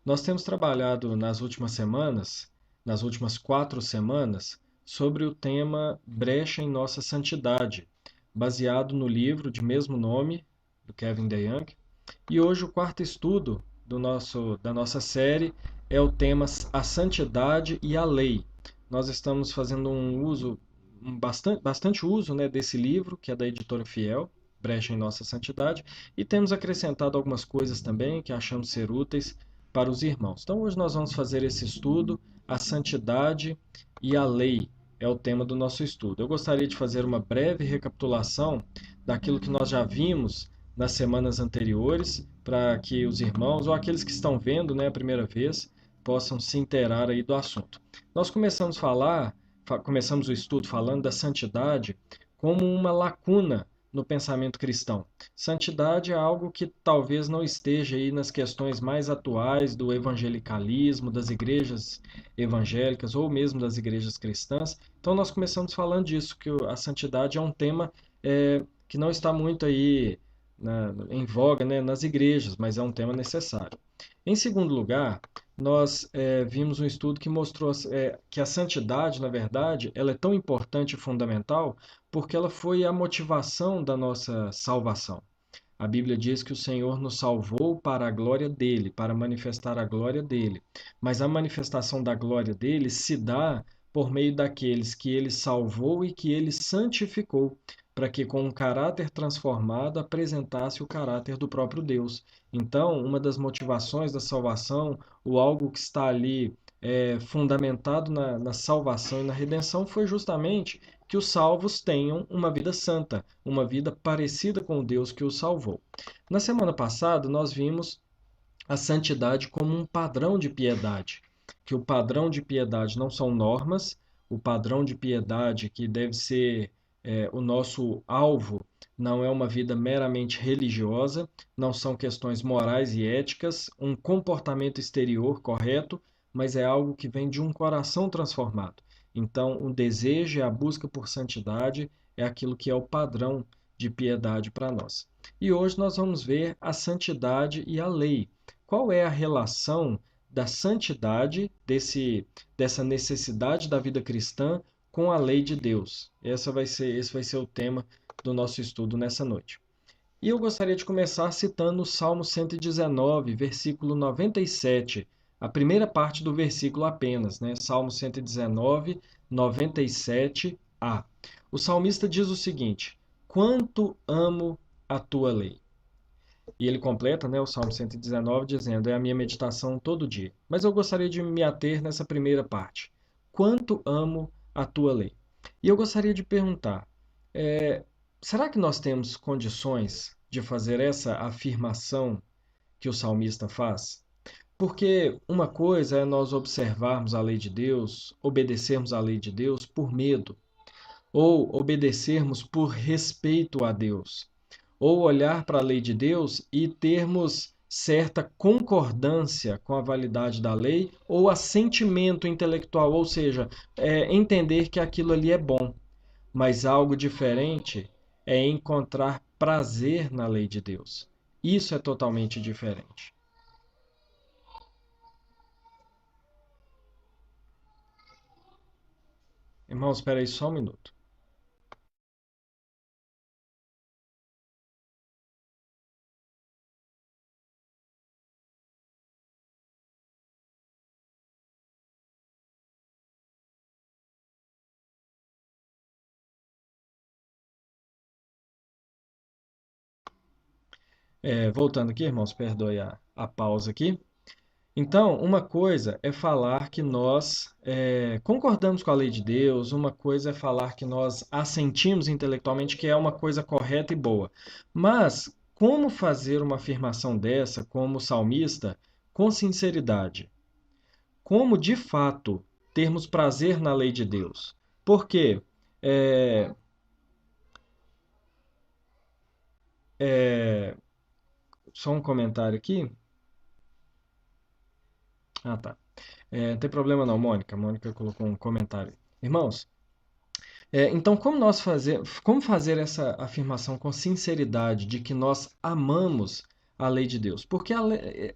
Nós temos trabalhado nas últimas semanas, nas últimas 4 semanas, sobre o tema Brecha em Nossa Santidade, baseado no livro de mesmo nome, do Kevin DeYoung. E hoje o quarto estudo da nossa série é o tema A Santidade e a Lei. Nós estamos fazendo bastante uso, né, desse livro, que é da editora Fiel, Brecha em Nossa Santidade, e temos acrescentado algumas coisas também que achamos ser úteis para os irmãos. Então hoje nós vamos fazer esse estudo, A Santidade e a Lei é o tema do nosso estudo. Eu gostaria de fazer uma breve recapitulação daquilo que nós já vimos nas semanas anteriores, para que os irmãos ou aqueles que estão vendo, né, a primeira vez, possam se inteirar aí do assunto. Nós começamos o estudo falando da santidade como uma lacuna no pensamento cristão. Santidade é algo que talvez não esteja aí nas questões mais atuais do evangelicalismo, das igrejas evangélicas ou mesmo das igrejas cristãs. Então nós começamos falando disso, que a santidade é um tema que não está muito aí em voga, né, nas igrejas, mas é um tema necessário. Em segundo lugar, nós vimos um estudo que mostrou que a santidade, na verdade, ela é tão importante e fundamental porque ela foi a motivação da nossa salvação. A Bíblia diz que o Senhor nos salvou para a glória dele, para manifestar a glória dele. Mas a manifestação da glória dele se dá por meio daqueles que ele salvou e que ele santificou, para que com um caráter transformado apresentasse o caráter do próprio Deus. Então, uma das motivações da salvação, ou algo que está ali fundamentado na salvação e na redenção, foi justamente que os salvos tenham uma vida santa, uma vida parecida com o Deus que os salvou. Na semana passada, nós vimos a santidade como um padrão de piedade, que o padrão de piedade não são normas, o padrão de piedade que deve ser o nosso alvo não é uma vida meramente religiosa, não são questões morais e éticas, um comportamento exterior correto, mas é algo que vem de um coração transformado. Então, o desejo e a busca por santidade é aquilo que é o padrão de piedade para nós. E hoje nós vamos ver a santidade e a lei. Qual é a relação da santidade, dessa necessidade da vida cristã, com a lei de Deus? Esse vai ser o tema do nosso estudo nessa noite. E eu gostaria de começar citando o Salmo 119, versículo 97, a primeira parte do versículo apenas, né? Salmo 119, 97a. O salmista diz o seguinte: Quanto amo a tua lei. E ele completa, né, o Salmo 119 dizendo: É a minha meditação todo dia. Mas eu gostaria de me ater nessa primeira parte. Quanto amo a tua lei. E eu gostaria de perguntar: é, será que nós temos condições de fazer essa afirmação que o salmista faz? Porque uma coisa é nós observarmos a lei de Deus, obedecermos à lei de Deus por medo, ou obedecermos por respeito a Deus, ou olhar para a lei de Deus e termos certa concordância com a validade da lei ou assentimento intelectual, ou seja, entender que aquilo ali é bom. Mas algo diferente é encontrar prazer na lei de Deus. Isso é totalmente diferente. Irmãos, espera aí só um minuto. Voltando aqui, irmãos, perdoe a pausa aqui. Então, uma coisa é falar que nós concordamos com a lei de Deus, uma coisa é falar que nós assentimos intelectualmente que é uma coisa correta e boa. Mas como fazer uma afirmação dessa, como salmista, com sinceridade? Como de fato termos prazer na lei de Deus? Porque, é, é, só um comentário aqui. Ah, tá. Não tem problema não, Mônica. Mônica colocou um comentário. Irmãos, então, como fazer essa afirmação com sinceridade de que nós amamos a lei de Deus? Porque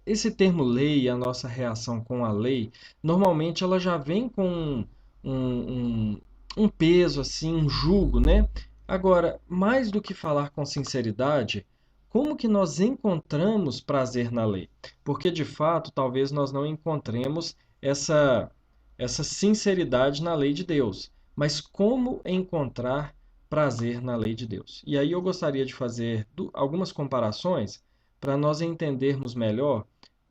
esse termo lei, a nossa reação com a lei, normalmente ela já vem com um, um peso, assim, um jugo, né? Agora, mais do que falar com sinceridade, como que nós encontramos prazer na lei? Porque, de fato, talvez nós não encontremos essa, essa sinceridade na lei de Deus. Mas como encontrar prazer na lei de Deus? E aí eu gostaria de fazer algumas comparações para nós entendermos melhor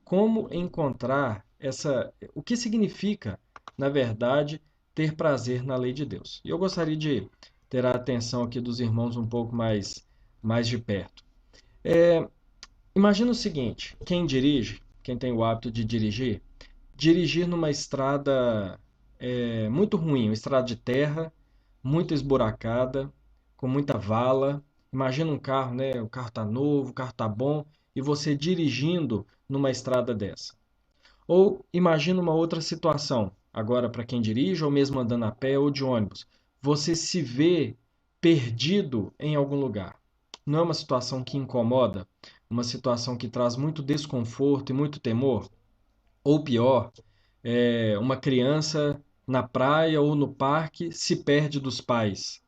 como encontrar o que significa, na verdade, ter prazer na lei de Deus. E eu gostaria de ter a atenção aqui dos irmãos um pouco mais de perto. Imagina o seguinte: quem dirige, quem tem o hábito de dirigir numa estrada muito ruim, uma estrada de terra, muito esburacada, com muita vala. Imagina um carro, né? O carro está novo, o carro está bom, e você dirigindo numa estrada dessa. Ou imagina uma outra situação, agora para quem dirige, ou mesmo andando a pé ou de ônibus. Você se vê perdido em algum lugar. Não é uma situação que incomoda? Uma situação que traz muito desconforto e muito temor? Ou pior, uma criança na praia ou no parque se perde dos pais.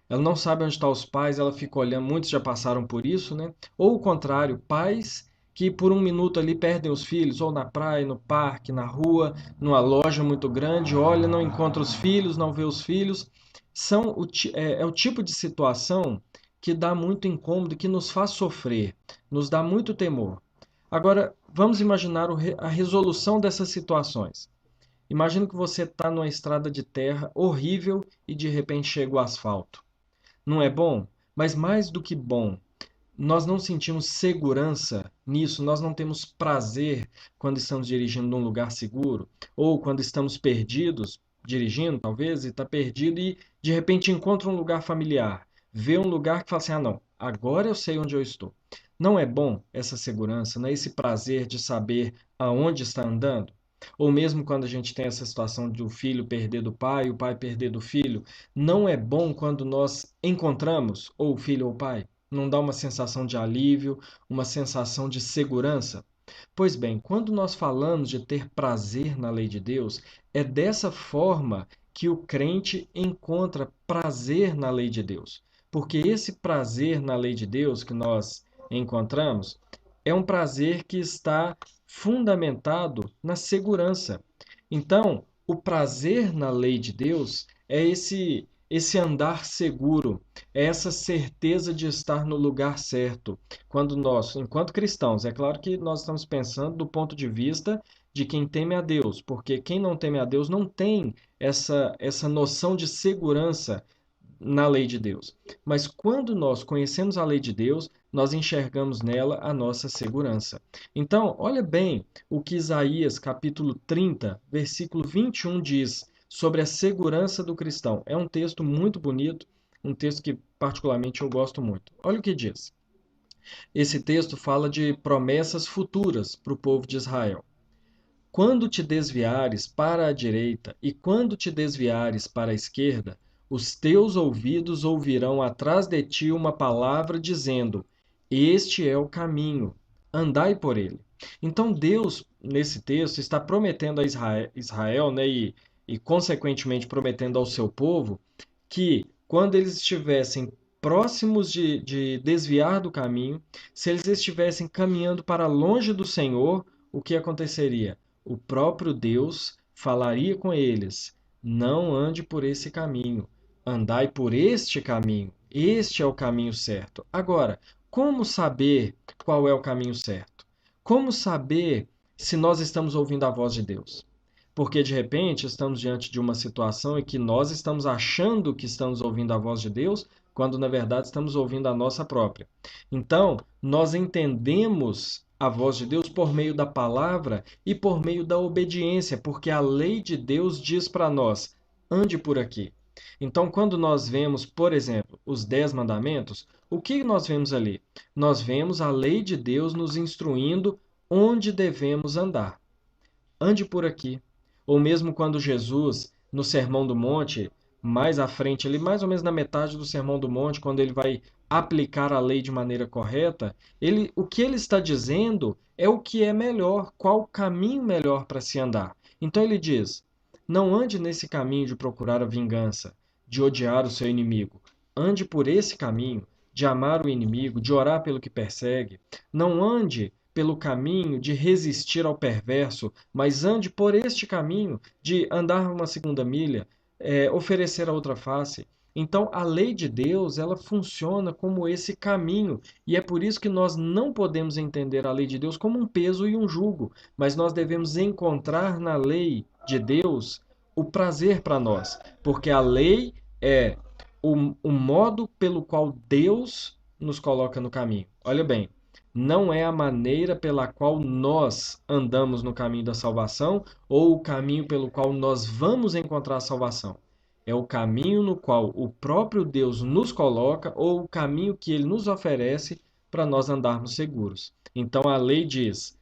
Ela não sabe onde estão os pais, ela fica olhando, muitos já passaram por isso, né? Ou o contrário, pais que por um minuto ali perdem os filhos, ou na praia, no parque, na rua, numa loja muito grande, olha, não encontra os filhos, não vê os filhos. É o tipo de situação que dá muito incômodo, que nos faz sofrer, nos dá muito temor. Agora, vamos imaginar a resolução dessas situações. Imagina que você está numa estrada de terra horrível e de repente chega o asfalto. Não é bom? Mas mais do que bom, nós não sentimos segurança nisso, nós não temos prazer quando estamos dirigindo num lugar seguro, ou quando estamos perdidos, dirigindo talvez, e está perdido e de repente encontra um lugar familiar, vê um lugar que fala assim: ah, não, agora eu sei onde eu estou. Não é bom essa segurança, não é esse prazer de saber aonde está andando? Ou mesmo quando a gente tem essa situação de o filho perder do pai, o pai perder do filho, não é bom quando nós encontramos ou o filho ou o pai? Não dá uma sensação de alívio, uma sensação de segurança? Pois bem, quando nós falamos de ter prazer na lei de Deus, é dessa forma que o crente encontra prazer na lei de Deus. Porque esse prazer na lei de Deus que nós encontramos é um prazer que está fundamentado na segurança. Então, o prazer na lei de Deus é esse andar seguro, é essa certeza de estar no lugar certo. Quando nós, enquanto cristãos, é claro que nós estamos pensando do ponto de vista de quem teme a Deus, porque quem não teme a Deus não tem essa noção de segurança na lei de Deus. Mas quando nós conhecemos a lei de Deus, nós enxergamos nela a nossa segurança. Então, olha bem o que Isaías, capítulo 30, versículo 21 diz sobre a segurança do cristão. É um texto muito bonito, um texto que particularmente eu gosto muito. Olha o que diz. Esse texto fala de promessas futuras para o povo de Israel. Quando te desviares para a direita e quando te desviares para a esquerda, os teus ouvidos ouvirão atrás de ti uma palavra dizendo: Este é o caminho, andai por ele. Então Deus, nesse texto, está prometendo a Israel, né, e consequentemente prometendo ao seu povo, que quando eles estivessem próximos de desviar do caminho, se eles estivessem caminhando para longe do Senhor, o que aconteceria? O próprio Deus falaria com eles: não ande por esse caminho, andai por este caminho. Este é o caminho certo. Agora, como saber qual é o caminho certo? Como saber se nós estamos ouvindo a voz de Deus? Porque de repente estamos diante de uma situação em que nós estamos achando que estamos ouvindo a voz de Deus, quando na verdade estamos ouvindo a nossa própria. Então, nós entendemos a voz de Deus por meio da palavra e por meio da obediência, porque a lei de Deus diz para nós: ande por aqui. Então, quando nós vemos, por exemplo, os 10 mandamentos, o que nós vemos ali? Nós vemos a lei de Deus nos instruindo onde devemos andar. Ande por aqui. Ou mesmo quando Jesus, no Sermão do Monte, mais à frente, ali, mais ou menos na metade do Sermão do Monte, quando ele vai aplicar a lei de maneira correta, o que ele está dizendo é o que é melhor, qual o caminho melhor para se andar. Então ele diz: não ande nesse caminho de procurar a vingança, de odiar o seu inimigo. Ande por esse caminho de amar o inimigo, de orar pelo que persegue. Não ande pelo caminho de resistir ao perverso, mas ande por este caminho de andar uma segunda milha, oferecer a outra face. Então, a lei de Deus, ela funciona como esse caminho, e é por isso que nós não podemos entender a lei de Deus como um peso e um jugo, mas nós devemos encontrar na lei de Deus o prazer para nós, porque a lei é o modo pelo qual Deus nos coloca no caminho. Olha bem, não é a maneira pela qual nós andamos no caminho da salvação ou o caminho pelo qual nós vamos encontrar a salvação. É o caminho no qual o próprio Deus nos coloca ou o caminho que ele nos oferece para nós andarmos seguros. Então a lei diz,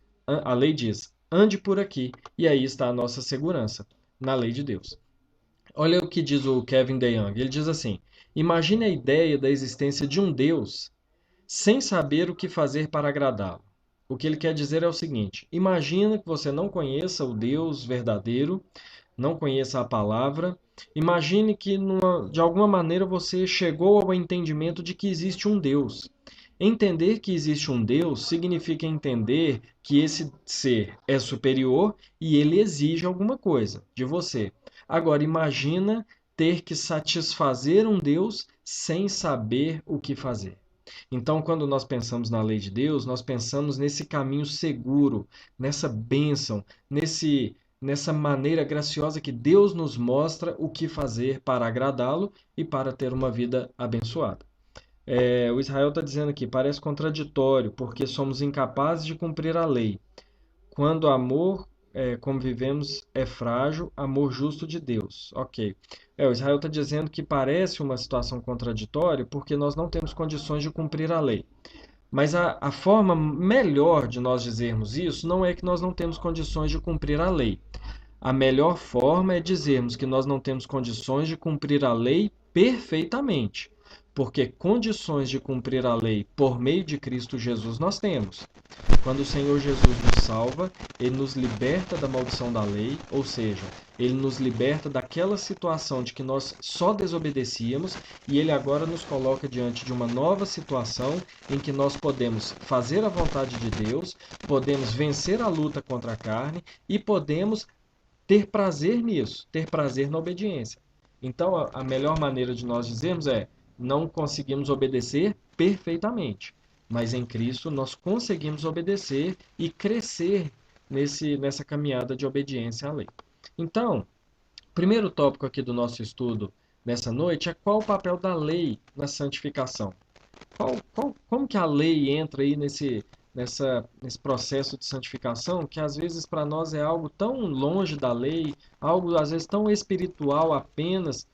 ande por aqui, e aí está a nossa segurança, na lei de Deus. Olha o que diz o Kevin DeYoung. Ele diz assim: imagine a ideia da existência de um Deus sem saber o que fazer para agradá-lo. O que ele quer dizer é o seguinte: imagina que você não conheça o Deus verdadeiro, não conheça a palavra. Imagine que, de alguma maneira, você chegou ao entendimento de que existe um Deus. Entender que existe um Deus significa entender que esse ser é superior e ele exige alguma coisa de você. Agora, imagina ter que satisfazer um Deus sem saber o que fazer. Então, quando nós pensamos na lei de Deus, nós pensamos nesse caminho seguro, nessa bênção, nessa maneira graciosa que Deus nos mostra o que fazer para agradá-lo e para ter uma vida abençoada. O Israel está dizendo aqui, parece contraditório, porque somos incapazes de cumprir a lei. Quando o amor, como vivemos, é frágil, amor justo de Deus. Ok. O Israel está dizendo que parece uma situação contraditória porque nós não temos condições de cumprir a lei. Mas a forma melhor de nós dizermos isso não é que nós não temos condições de cumprir a lei. A melhor forma é dizermos que nós não temos condições de cumprir a lei perfeitamente, porque condições de cumprir a lei por meio de Cristo Jesus nós temos. Quando o Senhor Jesus nos salva, ele nos liberta da maldição da lei, ou seja, ele nos liberta daquela situação de que nós só desobedecíamos e ele agora nos coloca diante de uma nova situação em que nós podemos fazer a vontade de Deus, podemos vencer a luta contra a carne e podemos ter prazer nisso, ter prazer na obediência. Então, a melhor maneira de nós dizermos é: não conseguimos obedecer perfeitamente, mas em Cristo nós conseguimos obedecer e crescer nessa caminhada de obediência à lei. Então, o primeiro tópico aqui do nosso estudo nessa noite é qual o papel da lei na santificação. Como que a lei entra aí nesse processo de santificação que às vezes para nós é algo tão longe da lei, algo às vezes tão espiritual apenas,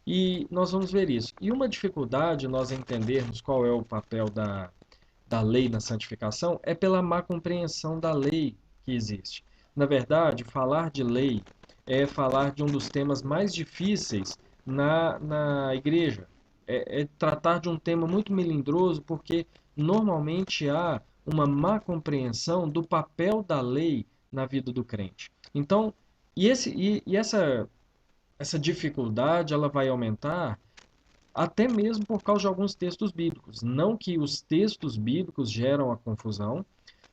e nós vamos ver isso. E uma dificuldade nós entendermos qual é o papel da lei na santificação é pela má compreensão da lei que existe. Na verdade, falar de lei é falar de um dos temas mais difíceis na igreja. É tratar de um tema muito melindroso, porque normalmente há uma má compreensão do papel da lei na vida do crente. Então, essa dificuldade ela vai aumentar até mesmo por causa de alguns textos bíblicos. Não que os textos bíblicos geram a confusão,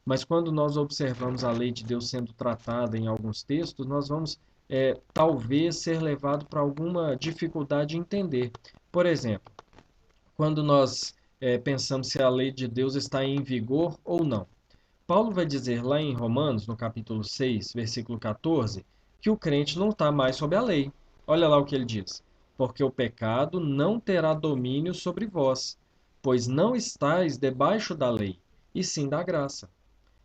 mas quando nós observamos a lei de Deus sendo tratada em alguns textos, nós vamos talvez ser levado para alguma dificuldade em entender. Por exemplo, quando nós pensamos se a lei de Deus está em vigor ou não. Paulo vai dizer lá em Romanos, no capítulo 6, versículo 14, que o crente não está mais sob a lei. Olha lá o que ele diz: porque o pecado não terá domínio sobre vós, pois não estáis debaixo da lei, e sim da graça.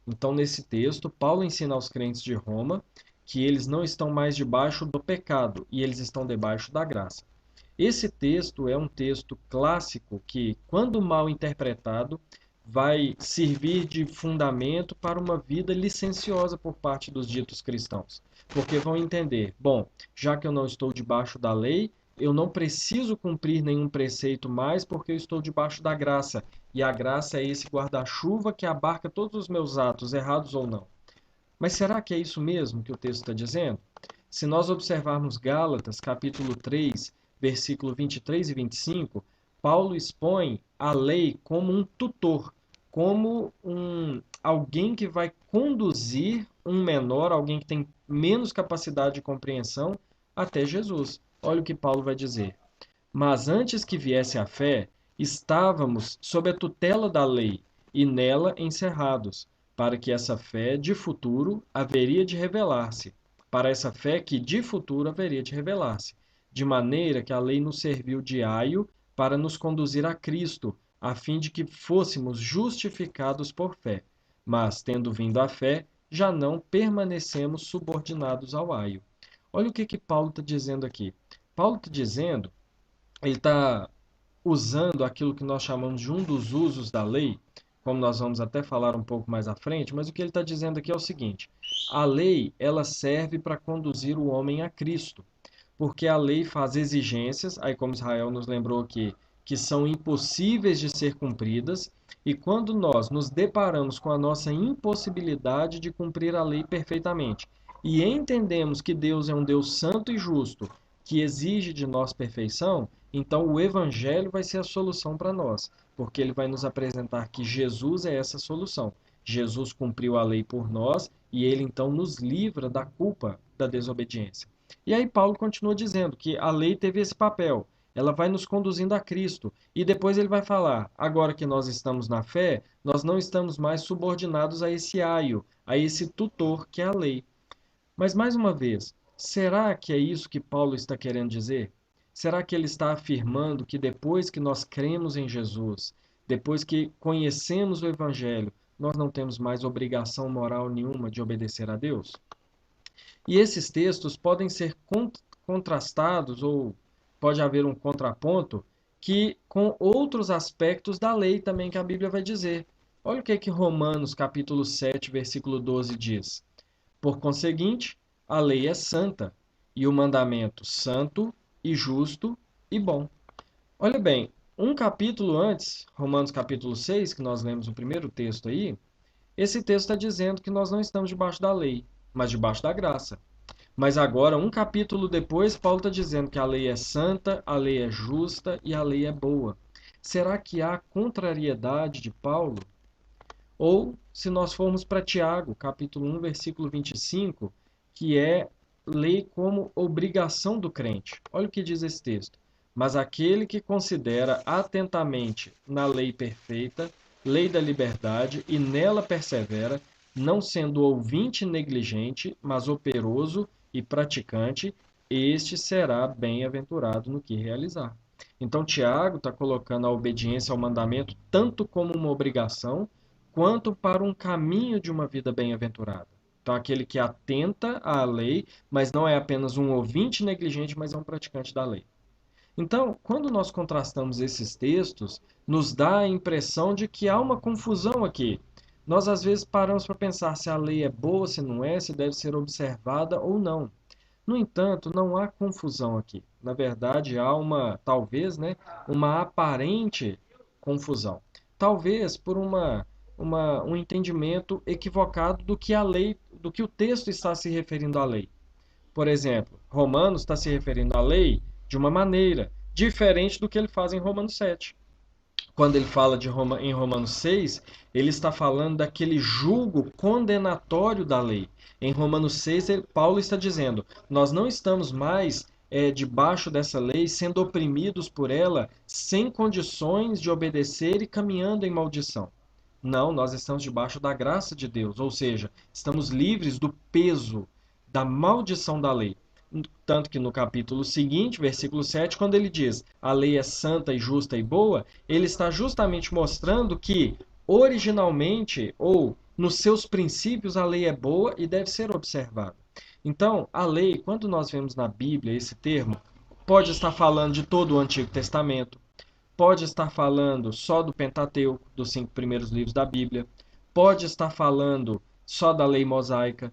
Então, nesse texto, Paulo ensina aos crentes de Roma que eles não estão mais debaixo do pecado, e eles estão debaixo da graça. Esse texto é um texto clássico que, quando mal interpretado, vai servir de fundamento para uma vida licenciosa por parte dos ditos cristãos. Porque vão entender, bom, já que eu não estou debaixo da lei, eu não preciso cumprir nenhum preceito mais porque eu estou debaixo da graça. E a graça é esse guarda-chuva que abarca todos os meus atos, errados ou não. Mas será que é isso mesmo que o texto está dizendo? Se nós observarmos Gálatas, capítulo 3, versículo 23 e 25, Paulo expõe a lei como um tutor, como alguém que vai conduzir um menor, alguém que tem menos capacidade de compreensão, até Jesus. Olha o que Paulo vai dizer. Mas antes que viesse a fé, estávamos sob a tutela da lei e nela encerrados, para que essa fé de futuro haveria de revelar-se, para essa fé que de futuro haveria de revelar-se, de maneira que a lei nos serviu de aio para nos conduzir a Cristo, a fim de que fôssemos justificados por fé. Mas, tendo vindo a fé, já não permanecemos subordinados ao aio. Olha o que Paulo está dizendo aqui. Paulo está dizendo, ele está usando aquilo que nós chamamos de um dos usos da lei, como nós vamos até falar um pouco mais à frente, mas o que ele está dizendo aqui é o seguinte: a lei ela serve para conduzir o homem a Cristo, porque a lei faz exigências, aí como Israel nos lembrou aqui, que são impossíveis de ser cumpridas, e quando nós nos deparamos com a nossa impossibilidade de cumprir a lei perfeitamente, e entendemos que Deus é um Deus santo e justo, que exige de nós perfeição, então o Evangelho vai ser a solução para nós, porque ele vai nos apresentar que Jesus é essa solução. Jesus cumpriu a lei por nós e ele então nos livra da culpa da desobediência. E aí Paulo continua dizendo que a lei teve esse papel, ela vai nos conduzindo a Cristo. E depois ele vai falar, agora que nós estamos na fé, nós não estamos mais subordinados a esse aio, a esse tutor que é a lei. Mas mais uma vez, será que é isso que Paulo está querendo dizer? Será que ele está afirmando que depois que nós cremos em Jesus, depois que conhecemos o Evangelho, nós não temos mais obrigação moral nenhuma de obedecer a Deus? E esses textos podem ser contrastados ou pode haver um contraponto que com outros aspectos da lei também que a Bíblia vai dizer. Olha o que Romanos capítulo 7, versículo 12 diz. Por conseguinte, a lei é santa e o mandamento santo e justo e bom. Olha bem, um capítulo antes, Romanos capítulo 6, que nós lemos o primeiro texto aí, esse texto está dizendo que nós não estamos debaixo da lei, mas debaixo da graça. Mas agora, um capítulo depois, Paulo está dizendo que a lei é santa, a lei é justa e a lei é boa. Será que há contrariedade de Paulo? Ou, se nós formos para Tiago, capítulo 1, versículo 25, que é lei como obrigação do crente. Olha o que diz esse texto. Mas aquele que considera atentamente na lei perfeita, lei da liberdade, e nela persevera, não sendo ouvinte negligente, mas operoso e praticante, este será bem-aventurado no que realizar. Então, Tiago está colocando a obediência ao mandamento tanto como uma obrigação, quanto para um caminho de uma vida bem-aventurada. Então, aquele que atenta à lei, mas não é apenas um ouvinte negligente, mas é um praticante da lei. Então, quando nós contrastamos esses textos, nos dá a impressão de que há uma confusão aqui. Nós, às vezes, paramos para pensar se a lei é boa, se não é, se deve ser observada ou não. No entanto, não há confusão aqui. Na verdade, há talvez, né, uma aparente confusão. Talvez por um entendimento equivocado do que a lei, do que o texto está se referindo à lei. Por exemplo, Romanos está se referindo à lei de uma maneira diferente do que ele faz em Romanos 7. Quando ele fala em Romanos 6, ele está falando daquele julgo condenatório da lei. Em Romanos 6, Paulo está dizendo, nós não estamos mais debaixo dessa lei, sendo oprimidos por ela, sem condições de obedecer e caminhando em maldição. Não, nós estamos debaixo da graça de Deus, ou seja, estamos livres do peso, da maldição da lei. Tanto que no capítulo seguinte, versículo 7, quando ele diz a lei é santa e justa e boa, ele está justamente mostrando que originalmente ou nos seus princípios a lei é boa e deve ser observada. Então, a lei, quando nós vemos na Bíblia esse termo, pode estar falando de todo o Antigo Testamento, pode estar falando só do Pentateuco, dos 5 primeiros livros da Bíblia, pode estar falando só da lei mosaica,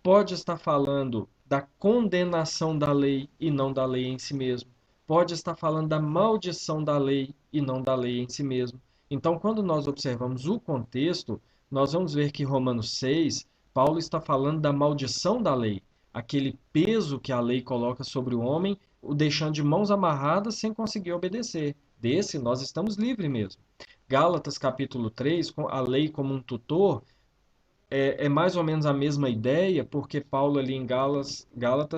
pode estar falando da condenação da lei e não da lei em si mesmo. pode estar falando da maldição da lei e não da lei em si mesmo. Então, quando nós observamos o contexto, nós vamos ver que Romanos 6, Paulo está falando da maldição da lei, aquele peso que a lei coloca sobre o homem, o deixando de mãos amarradas sem conseguir obedecer. Desse nós estamos livres mesmo. Gálatas capítulo 3, com a lei como um tutor, é mais ou menos a mesma ideia, porque Paulo ali em Gálatas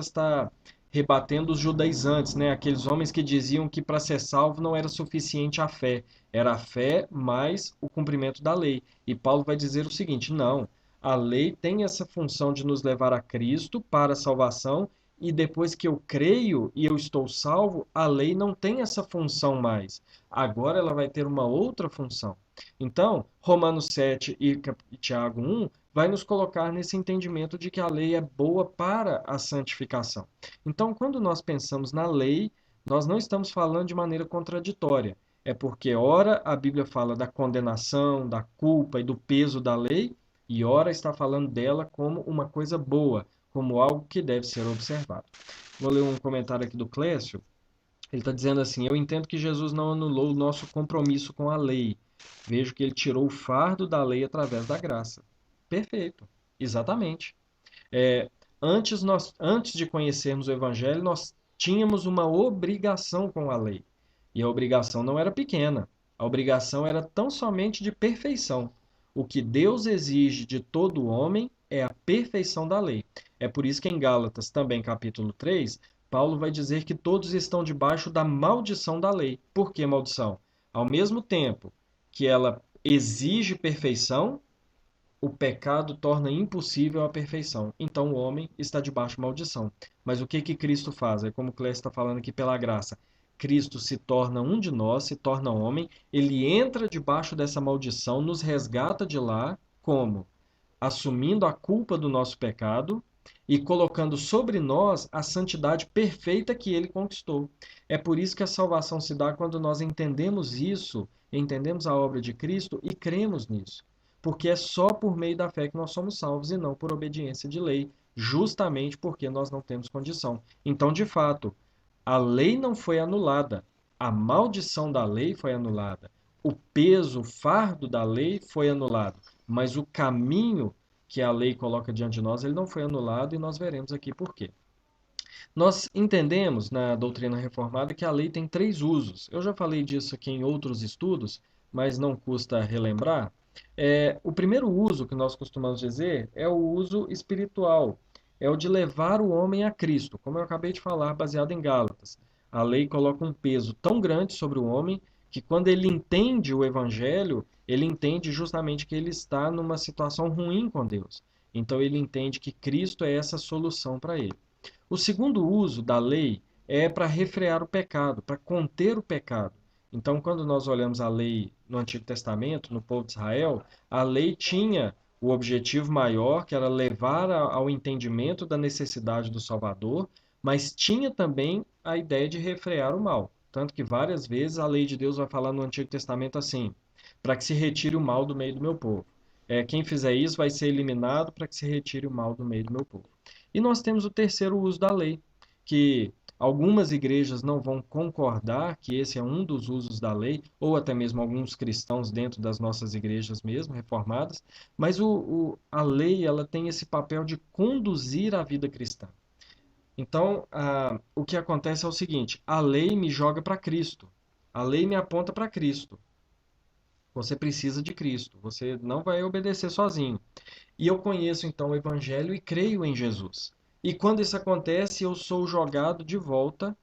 está rebatendo os judaizantes, né? Aqueles homens que diziam que para ser salvo não era suficiente a fé, era a fé mais o cumprimento da lei. E Paulo vai dizer o seguinte: não, a lei tem essa função de nos levar a Cristo para a salvação, e depois que eu creio e eu estou salvo, a lei não tem essa função mais. Agora ela vai ter uma outra função. Então, Romanos 7 e Tiago 1 vai nos colocar nesse entendimento de que a lei é boa para a santificação. Então, quando nós pensamos na lei, nós não estamos falando de maneira contraditória. É porque, ora, a Bíblia fala da condenação, da culpa e do peso da lei, e ora está falando dela como uma coisa boa, como algo que deve ser observado. Vou ler um comentário aqui do Clécio. Ele está dizendo assim: eu entendo que Jesus não anulou o nosso compromisso com a lei. Vejo que ele tirou o fardo da lei através da graça. Perfeito, exatamente. É, antes de conhecermos o Evangelho, nós tínhamos uma obrigação com a lei. E a obrigação não era pequena. A obrigação era tão somente de perfeição. O que Deus exige de todo homem é a perfeição da lei. É por isso que em Gálatas, também capítulo 3, Paulo vai dizer que todos estão debaixo da maldição da lei. Por que maldição? Ao mesmo tempo que ela exige perfeição, o pecado torna impossível a perfeição. Então o homem está debaixo de maldição. Mas o que que Cristo faz? É como o Clécio está falando aqui pela graça. Cristo se torna um de nós, se torna homem, ele entra debaixo dessa maldição, nos resgata de lá, como? Assumindo a culpa do nosso pecado e colocando sobre nós a santidade perfeita que ele conquistou. É por isso que a salvação se dá quando nós entendemos isso, entendemos a obra de Cristo e cremos nisso. Porque é só por meio da fé que nós somos salvos e não por obediência de lei, justamente porque nós não temos condição. Então, de fato, a lei não foi anulada, a maldição da lei foi anulada, o peso, o fardo da lei foi anulado, mas o caminho que a lei coloca diante de nós, ele não foi anulado e nós veremos aqui por quê. Nós entendemos na doutrina reformada que a lei tem três usos. Eu já falei disso aqui em outros estudos, mas não custa relembrar. O primeiro uso que nós costumamos dizer é o uso espiritual, é o de levar o homem a Cristo, como eu acabei de falar, baseado em Gálatas. A lei coloca um peso tão grande sobre o homem que quando ele entende o evangelho, ele entende justamente que ele está numa situação ruim com Deus. Então ele entende que Cristo é essa solução para ele. O segundo uso da lei é para refrear o pecado, para conter o pecado. Então, quando nós olhamos a lei no Antigo Testamento, no povo de Israel, a lei tinha o objetivo maior, que era levar ao entendimento da necessidade do Salvador, mas tinha também a ideia de refrear o mal. Tanto que várias vezes a lei de Deus vai falar no Antigo Testamento assim: para que se retire o mal do meio do meu povo. Quem fizer isso vai ser eliminado para que se retire o mal do meio do meu povo. E nós temos o terceiro uso da lei, que algumas igrejas não vão concordar que esse é um dos usos da lei, ou até mesmo alguns cristãos dentro das nossas igrejas mesmo, reformadas, mas a lei ela tem esse papel de conduzir a vida cristã. Então, o que acontece é o seguinte: a lei me joga para Cristo, a lei me aponta para Cristo. Você precisa de Cristo, você não vai obedecer sozinho. E eu conheço então o Evangelho e creio em Jesus. E quando isso acontece, eu sou jogado de volta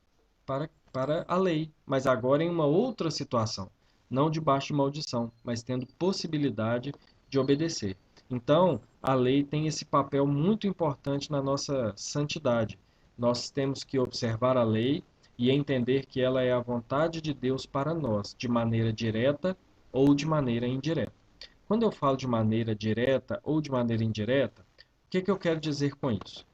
para a lei, mas agora em uma outra situação, não debaixo de maldição, mas tendo possibilidade de obedecer. Então, a lei tem esse papel muito importante na nossa santidade. Nós temos que observar a lei e entender que ela é a vontade de Deus para nós, de maneira direta ou de maneira indireta. Quando eu falo de maneira direta ou de maneira indireta, o que eu quero dizer com isso?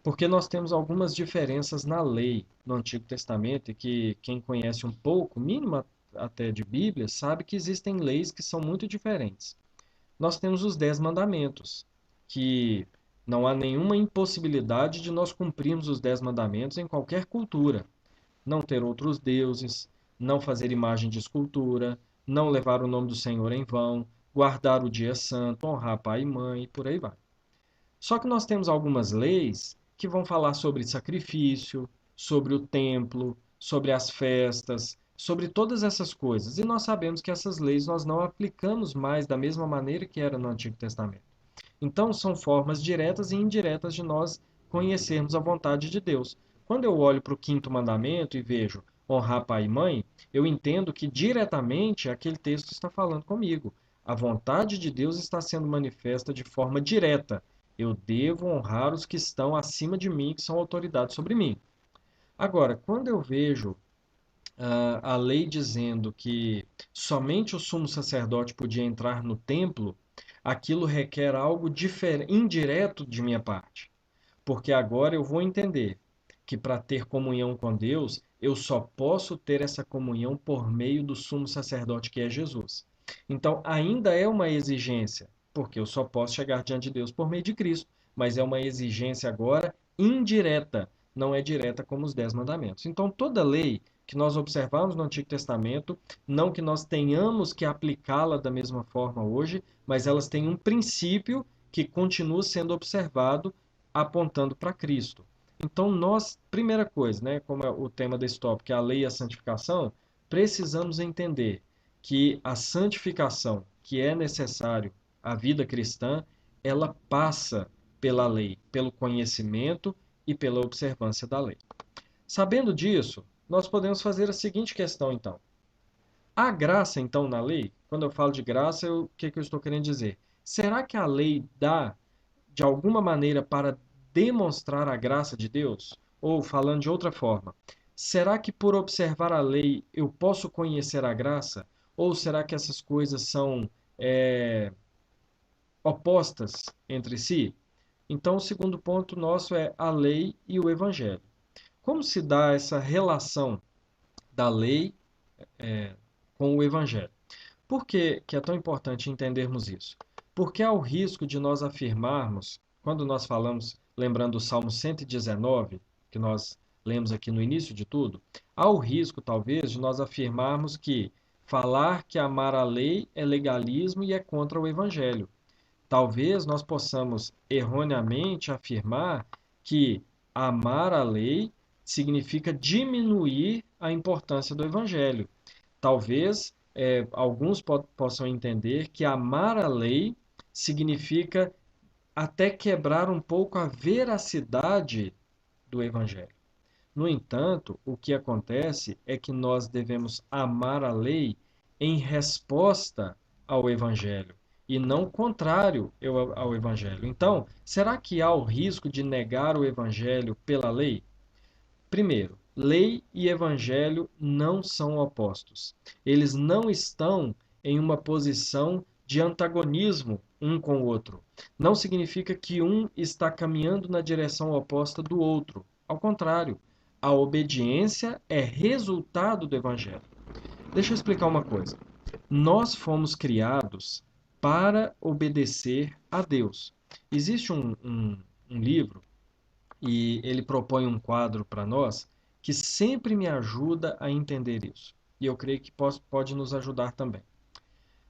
Porque nós temos algumas diferenças na lei no Antigo Testamento e que quem conhece um pouco, mínimo até de Bíblia, sabe que existem leis que são muito diferentes. Nós temos os 10 mandamentos, que não há nenhuma impossibilidade de nós cumprirmos os 10 mandamentos em qualquer cultura. não ter outros deuses, não fazer imagem de escultura, não levar o nome do Senhor em vão, guardar o dia santo, honrar pai e mãe e por aí vai. Só que nós temos algumas leis que vão falar sobre sacrifício, sobre o templo, sobre as festas, sobre todas essas coisas. E nós sabemos que essas leis nós não aplicamos mais da mesma maneira que era no Antigo Testamento. Então, são formas diretas e indiretas de nós conhecermos a vontade de Deus. Quando eu olho para o quinto mandamento e vejo honrar pai e mãe, eu entendo que diretamente aquele texto está falando comigo. A vontade de Deus está sendo manifesta de forma direta. Eu devo honrar os que estão acima de mim, que são autoridade sobre mim. Agora, quando eu vejo a lei dizendo que somente o sumo sacerdote podia entrar no templo, aquilo requer algo indireto de minha parte. Porque agora eu vou entender que para ter comunhão com Deus, eu só posso ter essa comunhão por meio do sumo sacerdote que é Jesus. Então, ainda é uma exigência, porque eu só posso chegar diante de Deus por meio de Cristo, mas é uma exigência agora indireta, não é direta como os 10 mandamentos. Então, toda lei que nós observamos no Antigo Testamento, não que nós tenhamos que aplicá-la da mesma forma hoje, mas elas têm um princípio que continua sendo observado apontando para Cristo. Então, nós, primeira coisa, né, como é o tema desse tópico, que é a lei e a santificação, precisamos entender que a santificação que é necessário à vida cristã, ela passa pela lei, pelo conhecimento e pela observância da lei. Sabendo disso, nós podemos fazer a seguinte questão, então. Há graça, então, na lei? Quando eu falo de graça, o que eu estou querendo dizer? Será que a lei dá de alguma maneira para demonstrar a graça de Deus? Ou, falando de outra forma, será que por observar a lei eu posso conhecer a graça? Ou será que essas coisas são opostas entre si? Então, o segundo ponto nosso é a lei e o evangelho. Como se dá essa relação da lei com o evangelho? Por que é tão importante entendermos isso? Porque há o risco de nós afirmarmos, quando nós falamos, lembrando o Salmo 119, que nós lemos aqui no início de tudo, há o risco, talvez, de nós afirmarmos que falar que amar a lei é legalismo e é contra o Evangelho. Talvez nós possamos erroneamente afirmar que amar a lei significa diminuir a importância do Evangelho. Talvez alguns possam entender que amar a lei significa até quebrar um pouco a veracidade do Evangelho. No entanto, o que acontece é que nós devemos amar a lei em resposta ao Evangelho e não contrário ao Evangelho. Então, será que há o risco de negar o Evangelho pela lei? Primeiro, lei e evangelho não são opostos. Eles não estão em uma posição de antagonismo um com o outro. Não significa que um está caminhando na direção oposta do outro. Ao contrário, a obediência é resultado do evangelho. Deixa eu explicar uma coisa. Nós fomos criados para obedecer a Deus. Existe um livro e ele propõe um quadro para nós que sempre me ajuda a entender isso. E eu creio que pode nos ajudar também.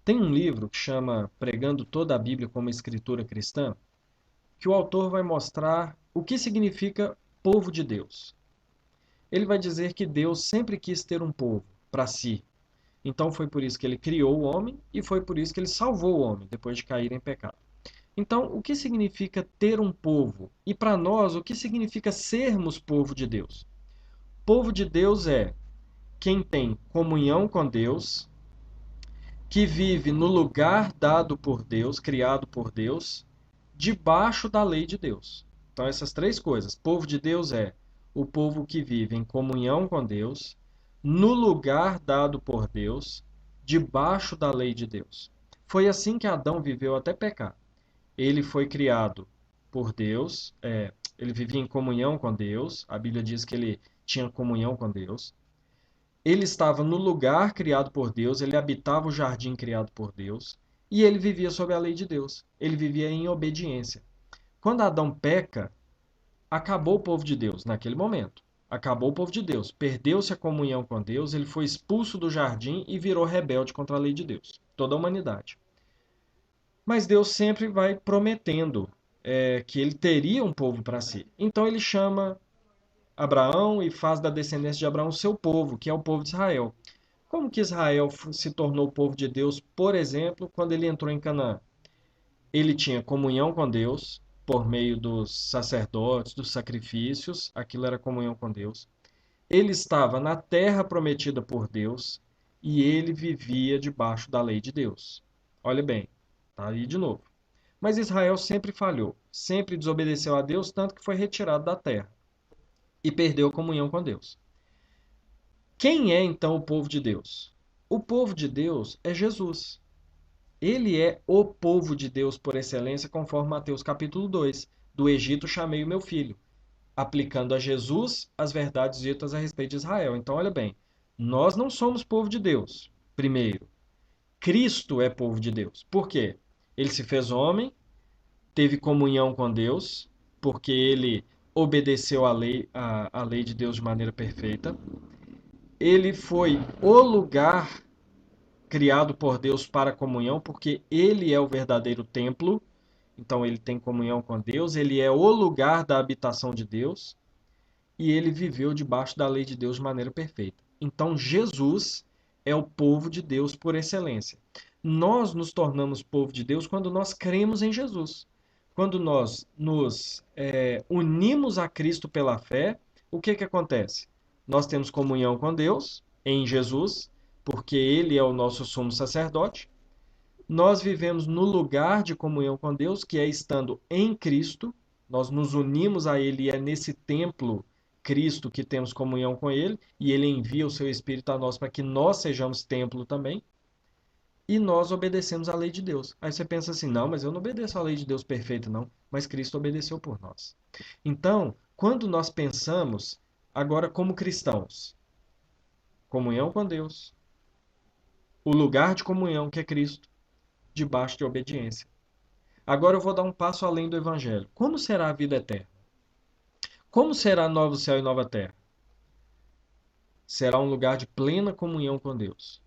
Tem um livro que chama Pregando toda a Bíblia como Escritura Cristã, que o autor vai mostrar o que significa povo de Deus. Ele vai dizer que Deus sempre quis ter um povo para si. Então foi por isso que ele criou o homem e foi por isso que ele salvou o homem depois de cair em pecado. Então, o que significa ter um povo? E para nós, o que significa sermos povo de Deus? Povo de Deus é quem tem comunhão com Deus, que vive no lugar dado por Deus, criado por Deus, debaixo da lei de Deus. Então, essas três coisas. Povo de Deus é o povo que vive em comunhão com Deus, no lugar dado por Deus, debaixo da lei de Deus. Foi assim que Adão viveu até pecar. Ele foi criado por Deus, ele vivia em comunhão com Deus, a Bíblia diz que ele tinha comunhão com Deus. Ele estava no lugar criado por Deus, ele habitava o jardim criado por Deus, e ele vivia sob a lei de Deus. Ele vivia em obediência. Quando Adão peca, acabou o povo de Deus naquele momento. Acabou o povo de Deus. Perdeu-se a comunhão com Deus, ele foi expulso do jardim e virou rebelde contra a lei de Deus. Toda a humanidade. Mas Deus sempre vai prometendo que ele teria um povo para si. Então ele chama Abraão e faz da descendência de Abraão seu povo, que é o povo de Israel. Como que Israel se tornou o povo de Deus, por exemplo, quando ele entrou em Canaã? Ele tinha comunhão com Deus por meio dos sacerdotes, dos sacrifícios, aquilo era comunhão com Deus. Ele estava na terra prometida por Deus e ele vivia debaixo da lei de Deus. Olha bem, tá aí de novo. Mas Israel sempre falhou, sempre desobedeceu a Deus, tanto que foi retirado da terra e perdeu a comunhão com Deus. Quem é então o povo de Deus? O povo de Deus é Jesus. Ele é o povo de Deus por excelência, conforme Mateus capítulo 2. Do Egito chamei o meu filho, aplicando a Jesus as verdades ditas a respeito de Israel. Então, olha bem, nós não somos povo de Deus. Primeiro, Cristo é povo de Deus. Por quê? Ele se fez homem, teve comunhão com Deus, porque ele obedeceu a lei de Deus de maneira perfeita. Ele foi o lugar criado por Deus para comunhão, porque ele é o verdadeiro templo. Então ele tem comunhão com Deus, ele é o lugar da habitação de Deus e ele viveu debaixo da lei de Deus de maneira perfeita. Então Jesus é o povo de Deus por excelência. Nós nos tornamos povo de Deus quando nós cremos em Jesus. Quando nós nos unimos a Cristo pela fé, o que acontece? Nós temos comunhão com Deus em Jesus, porque Ele é o nosso sumo sacerdote. Nós vivemos no lugar de comunhão com Deus, que é estando em Cristo. Nós nos unimos a Ele e é nesse templo Cristo que temos comunhão com Ele, e Ele envia o seu Espírito a nós para que nós sejamos templo também. E nós obedecemos a lei de Deus. Aí você pensa assim, não, mas eu não obedeço a lei de Deus perfeita, não. Mas Cristo obedeceu por nós. Então, quando nós pensamos, agora como cristãos, comunhão com Deus, o lugar de comunhão que é Cristo, debaixo de obediência. Agora eu vou dar um passo além do Evangelho. Como será a vida eterna? Como será novo céu e nova terra? Será um lugar de plena comunhão com Deus.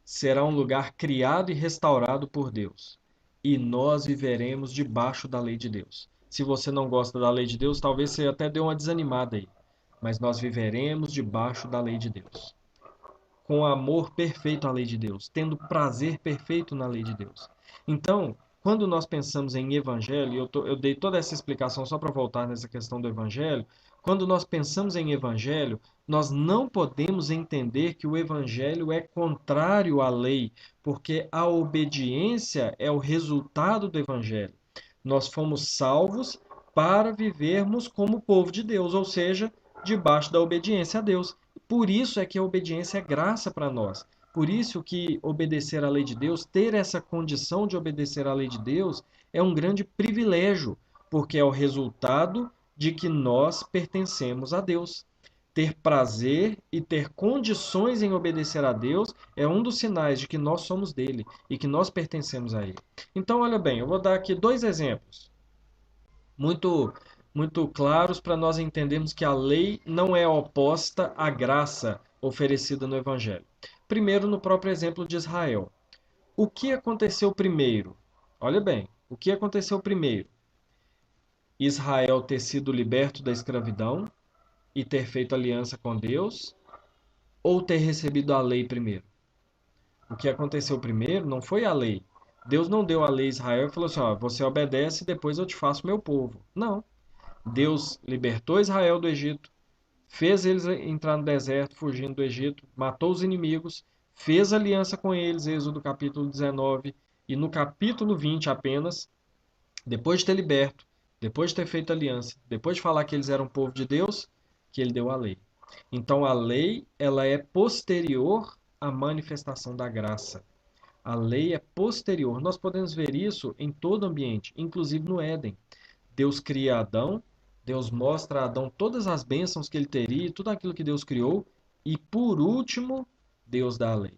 Será um lugar criado e restaurado por Deus. E nós viveremos debaixo da lei de Deus. Se você não gosta da lei de Deus, talvez você até dê uma desanimada aí. Mas nós viveremos debaixo da lei de Deus. Com amor perfeito à lei de Deus, tendo prazer perfeito na lei de Deus. Então, quando nós pensamos em evangelho, eu dei toda essa explicação só para voltar nessa questão do evangelho, quando nós pensamos em evangelho, nós não podemos entender que o evangelho é contrário à lei, porque a obediência é o resultado do evangelho. Nós fomos salvos para vivermos como povo de Deus, ou seja, debaixo da obediência a Deus. Por isso é que a obediência é graça para nós. Por isso que obedecer à lei de Deus, ter essa condição de obedecer à lei de Deus, é um grande privilégio, porque é o resultado de que nós pertencemos a Deus. Ter prazer e ter condições em obedecer a Deus é um dos sinais de que nós somos dele e que nós pertencemos a ele. Então, olha bem, eu vou dar aqui dois exemplos muito muito claros para nós entendermos que a lei não é oposta à graça oferecida no Evangelho. Primeiro, no próprio exemplo de Israel. O que aconteceu primeiro? Olha bem, o que aconteceu primeiro? Israel ter sido liberto da escravidão e ter feito aliança com Deus, ou ter recebido a lei primeiro? O que aconteceu primeiro não foi a lei. Deus não deu a lei a Israel e falou assim: ó, você obedece e depois eu te faço meu povo. Não. Deus libertou Israel do Egito, fez eles entrar no deserto, fugindo do Egito, matou os inimigos, fez aliança com eles, Êxodo capítulo 19, e no capítulo 20 apenas, depois de ter liberto, depois de ter feito aliança, depois de falar que eles eram povo de Deus, que ele deu a lei. Então a lei, ela é posterior à manifestação da graça. A lei é posterior. Nós podemos ver isso em todo ambiente, inclusive no Éden. Deus cria Adão, Deus mostra a Adão todas as bênçãos que ele teria, tudo aquilo que Deus criou, e por último, Deus dá a lei.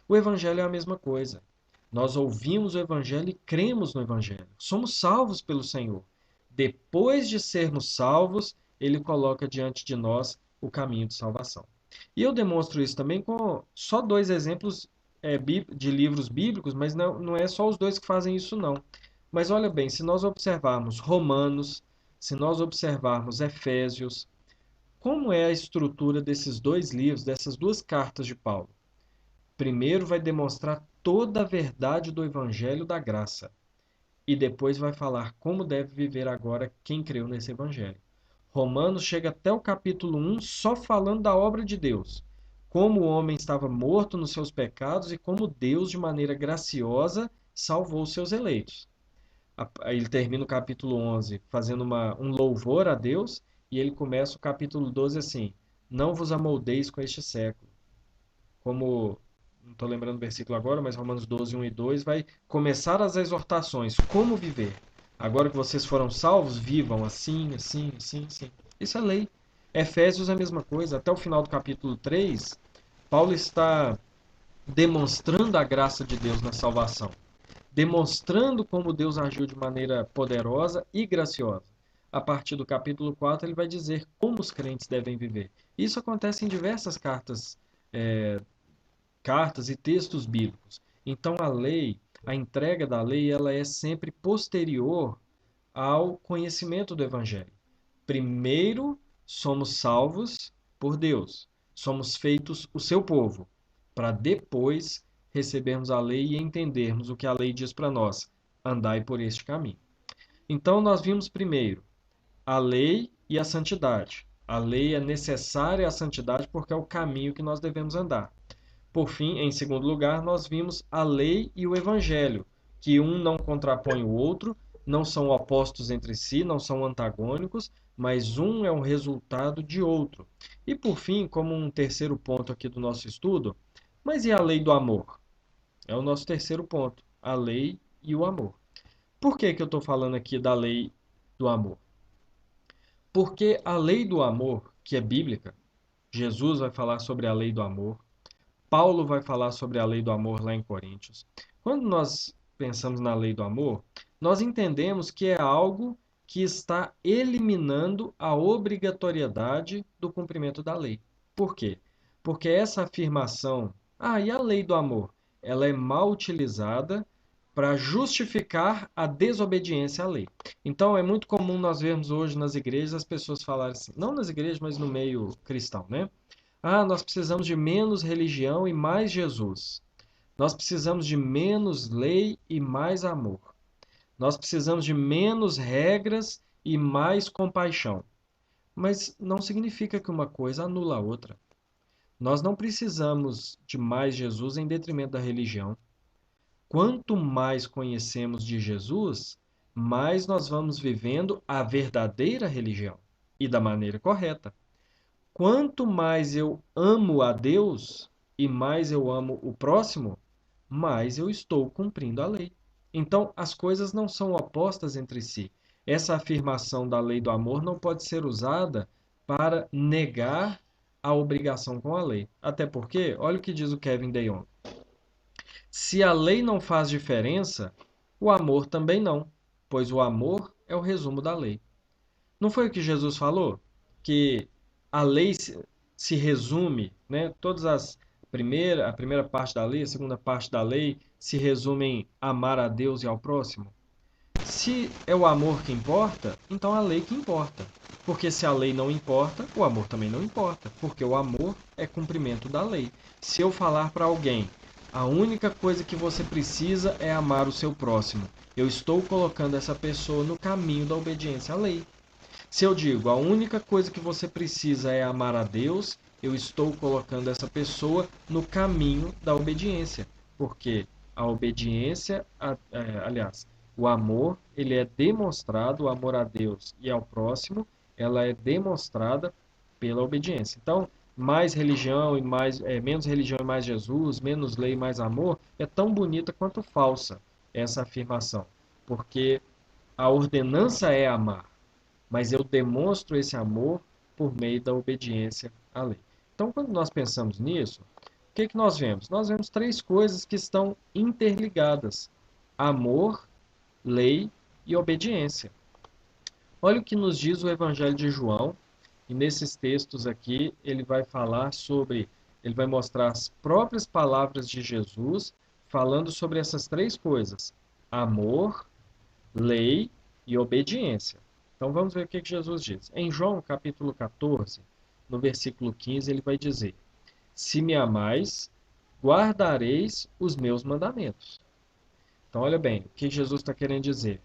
O Evangelho é a mesma coisa. Nós ouvimos o Evangelho e cremos no Evangelho. Somos salvos pelo Senhor. Depois de sermos salvos, Ele coloca diante de nós o caminho de salvação. E eu demonstro isso também com só dois exemplos de livros bíblicos, mas não é só os dois que fazem isso, não. Mas olha bem, se nós observarmos Romanos, se nós observarmos Efésios, como é a estrutura desses dois livros, dessas duas cartas de Paulo? Primeiro vai demonstrar toda a verdade do Evangelho da graça e depois vai falar como deve viver agora quem creu nesse Evangelho. Romanos chega até o capítulo 1 só falando da obra de Deus, como o homem estava morto nos seus pecados e como Deus, de maneira graciosa, salvou os seus eleitos. Ele termina o capítulo 11 fazendo um louvor a Deus e ele começa o capítulo 12 assim: Não vos amoldeis com este século. Como, não estou lembrando o versículo agora, mas Romanos 12, 1 e 2 vai começar as exortações. Como viver? Agora que vocês foram salvos, vivam assim, assim, assim, assim. Isso é lei. Efésios é a mesma coisa. Até o final do capítulo 3, Paulo está demonstrando a graça de Deus na salvação, demonstrando como Deus agiu de maneira poderosa e graciosa. A partir do capítulo 4, ele vai dizer como os crentes devem viver. Isso acontece em diversas cartas e textos bíblicos. Então a lei, a entrega da lei, ela é sempre posterior ao conhecimento do evangelho. Primeiro somos salvos por Deus, somos feitos o seu povo, para depois recebermos a lei e entendermos o que a lei diz para nós: andai por este caminho. Então nós vimos primeiro a lei e a santidade. A lei é necessária à santidade porque é o caminho que nós devemos andar. Por fim, em segundo lugar, nós vimos a lei e o evangelho, que um não contrapõe o outro, não são opostos entre si, não são antagônicos, mas um é um resultado de outro. E por fim, como um terceiro ponto aqui do nosso estudo, mas e a lei do amor? É o nosso terceiro ponto, a lei e o amor. Por que que eu estou falando aqui da lei do amor? Porque a lei do amor, que é bíblica, Jesus vai falar sobre a lei do amor, Paulo vai falar sobre a lei do amor lá em Coríntios. Quando nós pensamos na lei do amor, nós entendemos que é algo que está eliminando a obrigatoriedade do cumprimento da lei. Por quê? Porque essa afirmação, e a lei do amor, ela é mal utilizada para justificar a desobediência à lei. Então é muito comum nós vermos hoje nas igrejas as pessoas falarem assim, não nas igrejas, mas no meio cristão, né? Nós precisamos de menos religião e mais Jesus. Nós precisamos de menos lei e mais amor. Nós precisamos de menos regras e mais compaixão. Mas não significa que uma coisa anula a outra. Nós não precisamos de mais Jesus em detrimento da religião. Quanto mais conhecemos de Jesus, mais nós vamos vivendo a verdadeira religião e da maneira correta. Quanto mais eu amo a Deus e mais eu amo o próximo, mais eu estou cumprindo a lei. Então, as coisas não são opostas entre si. Essa afirmação da lei do amor não pode ser usada para negar a obrigação com a lei. Até porque, olha o que diz o Kevin DeYoung. Se a lei não faz diferença, o amor também não, pois o amor é o resumo da lei. Não foi o que Jesus falou? Que a lei se resume, né? A primeira parte da lei, a segunda parte da lei se resume em amar a Deus e ao próximo. Se é o amor que importa, então é a lei que importa. Porque se a lei não importa, o amor também não importa, porque o amor é cumprimento da lei. Se eu falar para alguém, a única coisa que você precisa é amar o seu próximo, eu estou colocando essa pessoa no caminho da obediência à lei. Se eu digo, a única coisa que você precisa é amar a Deus, eu estou colocando essa pessoa no caminho da obediência. Porque a obediência, aliás, o amor, ele é demonstrado, o amor a Deus e ao próximo, ela é demonstrada pela obediência. Então, mais religião e menos religião e mais Jesus, menos lei e mais amor, é tão bonita quanto falsa essa afirmação. Porque a ordenança é amar, mas eu demonstro esse amor por meio da obediência à lei. Então, quando nós pensamos nisso, o que nós vemos? Nós vemos três coisas que estão interligadas: amor, lei e obediência. Olha o que nos diz o Evangelho de João, E nesses textos aqui, ele vai falar sobre, ele vai mostrar as próprias palavras de Jesus falando sobre essas três coisas: amor, lei e obediência. Então vamos ver o que Jesus diz. Em João capítulo 14, no versículo 15, ele vai dizer: Se me amais, guardareis os meus mandamentos. Então olha bem, o que Jesus está querendo dizer?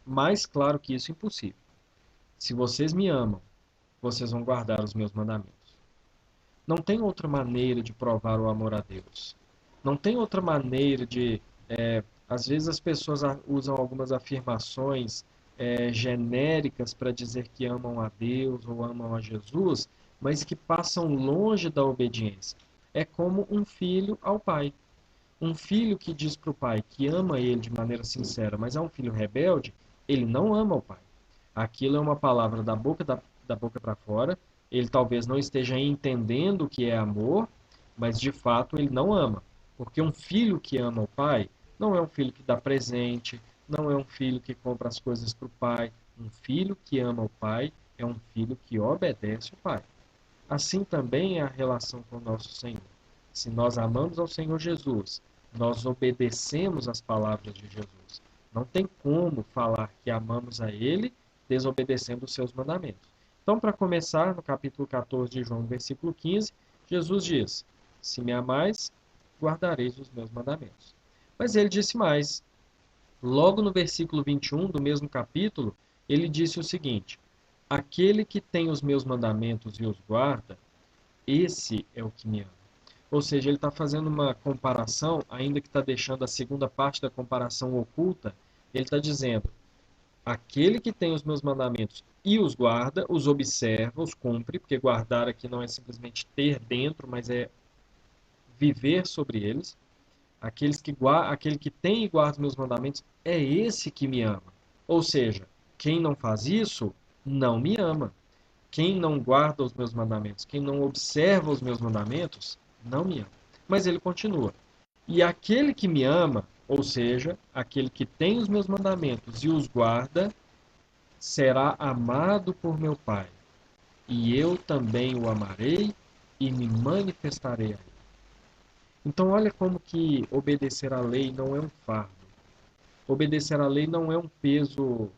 Mais claro que isso, impossível. Se vocês me amam, vocês vão guardar os meus mandamentos. Não tem outra maneira de provar o amor a Deus. Não tem outra maneira de. Às vezes as pessoas usam algumas afirmações genéricas para dizer que amam a Deus ou amam a Jesus, mas que passam longe da obediência. É como um filho ao pai. Um filho que diz para o pai que ama ele de maneira sincera, mas é um filho rebelde, ele não ama o pai. Aquilo é uma palavra da boca para fora. Ele talvez não esteja entendendo o que é amor, mas de fato ele não ama. Porque um filho que ama o pai não é um filho que dá presente, não é um filho que compra as coisas para o pai. Um filho que ama o pai é um filho que obedece o pai. Assim também é a relação com o nosso Senhor. Se nós amamos ao Senhor Jesus, nós obedecemos as palavras de Jesus. Não tem como falar que amamos a Ele desobedecendo os seus mandamentos. Então, para começar, no capítulo 14 de João, versículo 15, Jesus diz: Se me amais, guardareis os meus mandamentos. Mas ele disse mais. Logo no versículo 21 do mesmo capítulo, ele disse o seguinte: Aquele que tem os meus mandamentos e os guarda, esse é o que me ama. Ou seja, ele está fazendo uma comparação, ainda que está deixando a segunda parte da comparação oculta. Ele está dizendo: aquele que tem os meus mandamentos e os guarda, os observa, os cumpre, porque guardar aqui não é simplesmente ter dentro, mas é viver sobre eles. Aquele que tem e guarda os meus mandamentos é esse que me ama. Ou seja, quem não faz isso, não me ama. Quem não guarda os meus mandamentos, quem não observa os meus mandamentos, não me ama. Mas ele continua: E aquele que me ama, ou seja, aquele que tem os meus mandamentos e os guarda, será amado por meu Pai. E eu também o amarei e me manifestarei a ele. Então olha como que obedecer à lei não é um fardo. Obedecer à lei não é um peso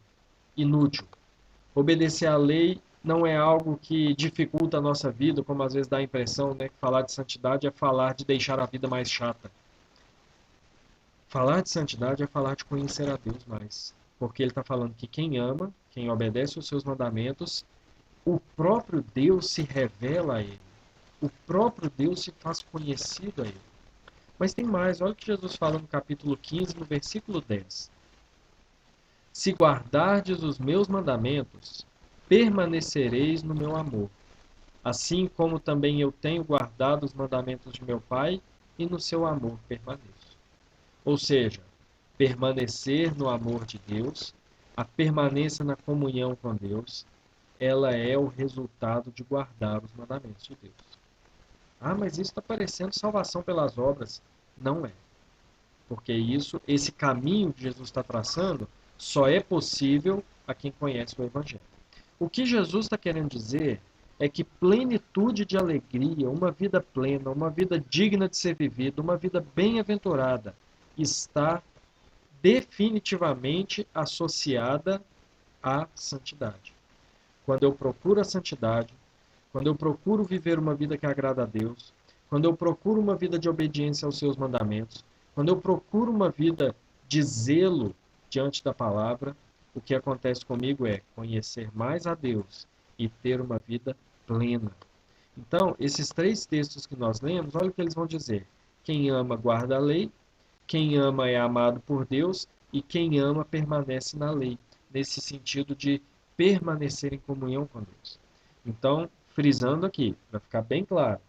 inútil. Obedecer à lei não é algo que dificulta a nossa vida, como às vezes dá a impressão, né, que falar de santidade é falar de deixar a vida mais chata. Falar de santidade é falar de conhecer a Deus mais. Porque ele está falando que quem ama, quem obedece os seus mandamentos, o próprio Deus se revela a ele. O próprio Deus se faz conhecido a ele. Mas tem mais, olha o que Jesus fala no capítulo 15, no versículo 10. Se guardardes os meus mandamentos, permanecereis no meu amor, assim como também eu tenho guardado os mandamentos de meu Pai, e no seu amor permaneço. Ou seja, permanecer no amor de Deus, a permanência na comunhão com Deus, ela é o resultado de guardar os mandamentos de Deus. Ah, mas isso está parecendo salvação pelas obras. Não é. Porque esse caminho que Jesus está traçando, só é possível a quem conhece o Evangelho. O que Jesus está querendo dizer é que plenitude de alegria, uma vida plena, uma vida digna de ser vivida, uma vida bem-aventurada, está definitivamente associada à santidade. Quando eu procuro a santidade, quando eu procuro viver uma vida que agrada a Deus, quando eu procuro uma vida de obediência aos seus mandamentos, quando eu procuro uma vida de zelo diante da palavra, o que acontece comigo é conhecer mais a Deus e ter uma vida plena. Então, esses três textos que nós lemos, olha o que eles vão dizer. Quem ama guarda a lei, quem ama é amado por Deus e quem ama permanece na lei, nesse sentido de permanecer em comunhão com Deus. Então, frisando aqui, para ficar bem claro,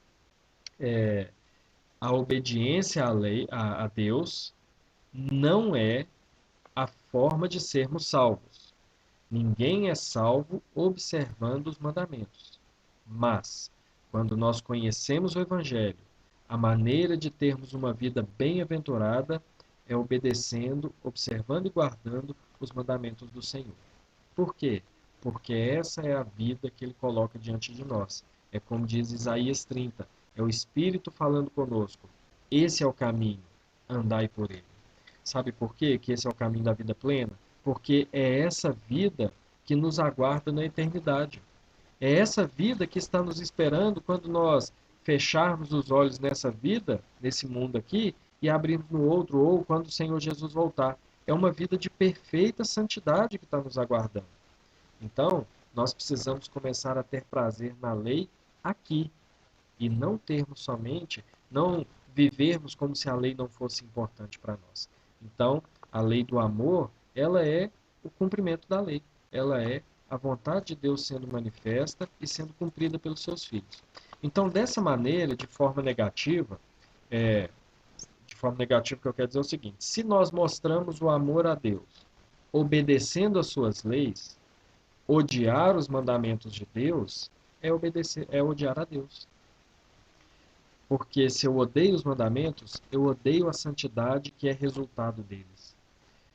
a obediência à lei, a Deus, não é a forma de sermos salvos. Ninguém é salvo observando os mandamentos. Mas, quando nós conhecemos o Evangelho, a maneira de termos uma vida bem-aventurada é obedecendo, observando e guardando os mandamentos do Senhor. Por quê? porque essa é a vida que ele coloca diante de nós. É como diz Isaías 30, é o Espírito falando conosco. Esse é o caminho, andai por ele. Sabe por quê que esse é o caminho da vida plena? Porque é essa vida que nos aguarda na eternidade. É essa vida que está nos esperando quando nós fecharmos os olhos nessa vida, nesse mundo aqui, e abrirmos no outro, ou quando o Senhor Jesus voltar. É uma vida de perfeita santidade que está nos aguardando. Então, nós precisamos começar a ter prazer na lei aqui, e não termos somente, não vivermos como se a lei não fosse importante para nós. Então, a lei do amor, ela é o cumprimento da lei. Ela é a vontade de Deus sendo manifesta e sendo cumprida pelos seus filhos. Então, dessa maneira, de forma negativa que eu quero dizer é o seguinte: se nós mostramos o amor a Deus, obedecendo às suas leis, odiar os mandamentos de Deus é obedecer, é odiar a Deus. Porque se eu odeio os mandamentos, eu odeio a santidade que é resultado deles.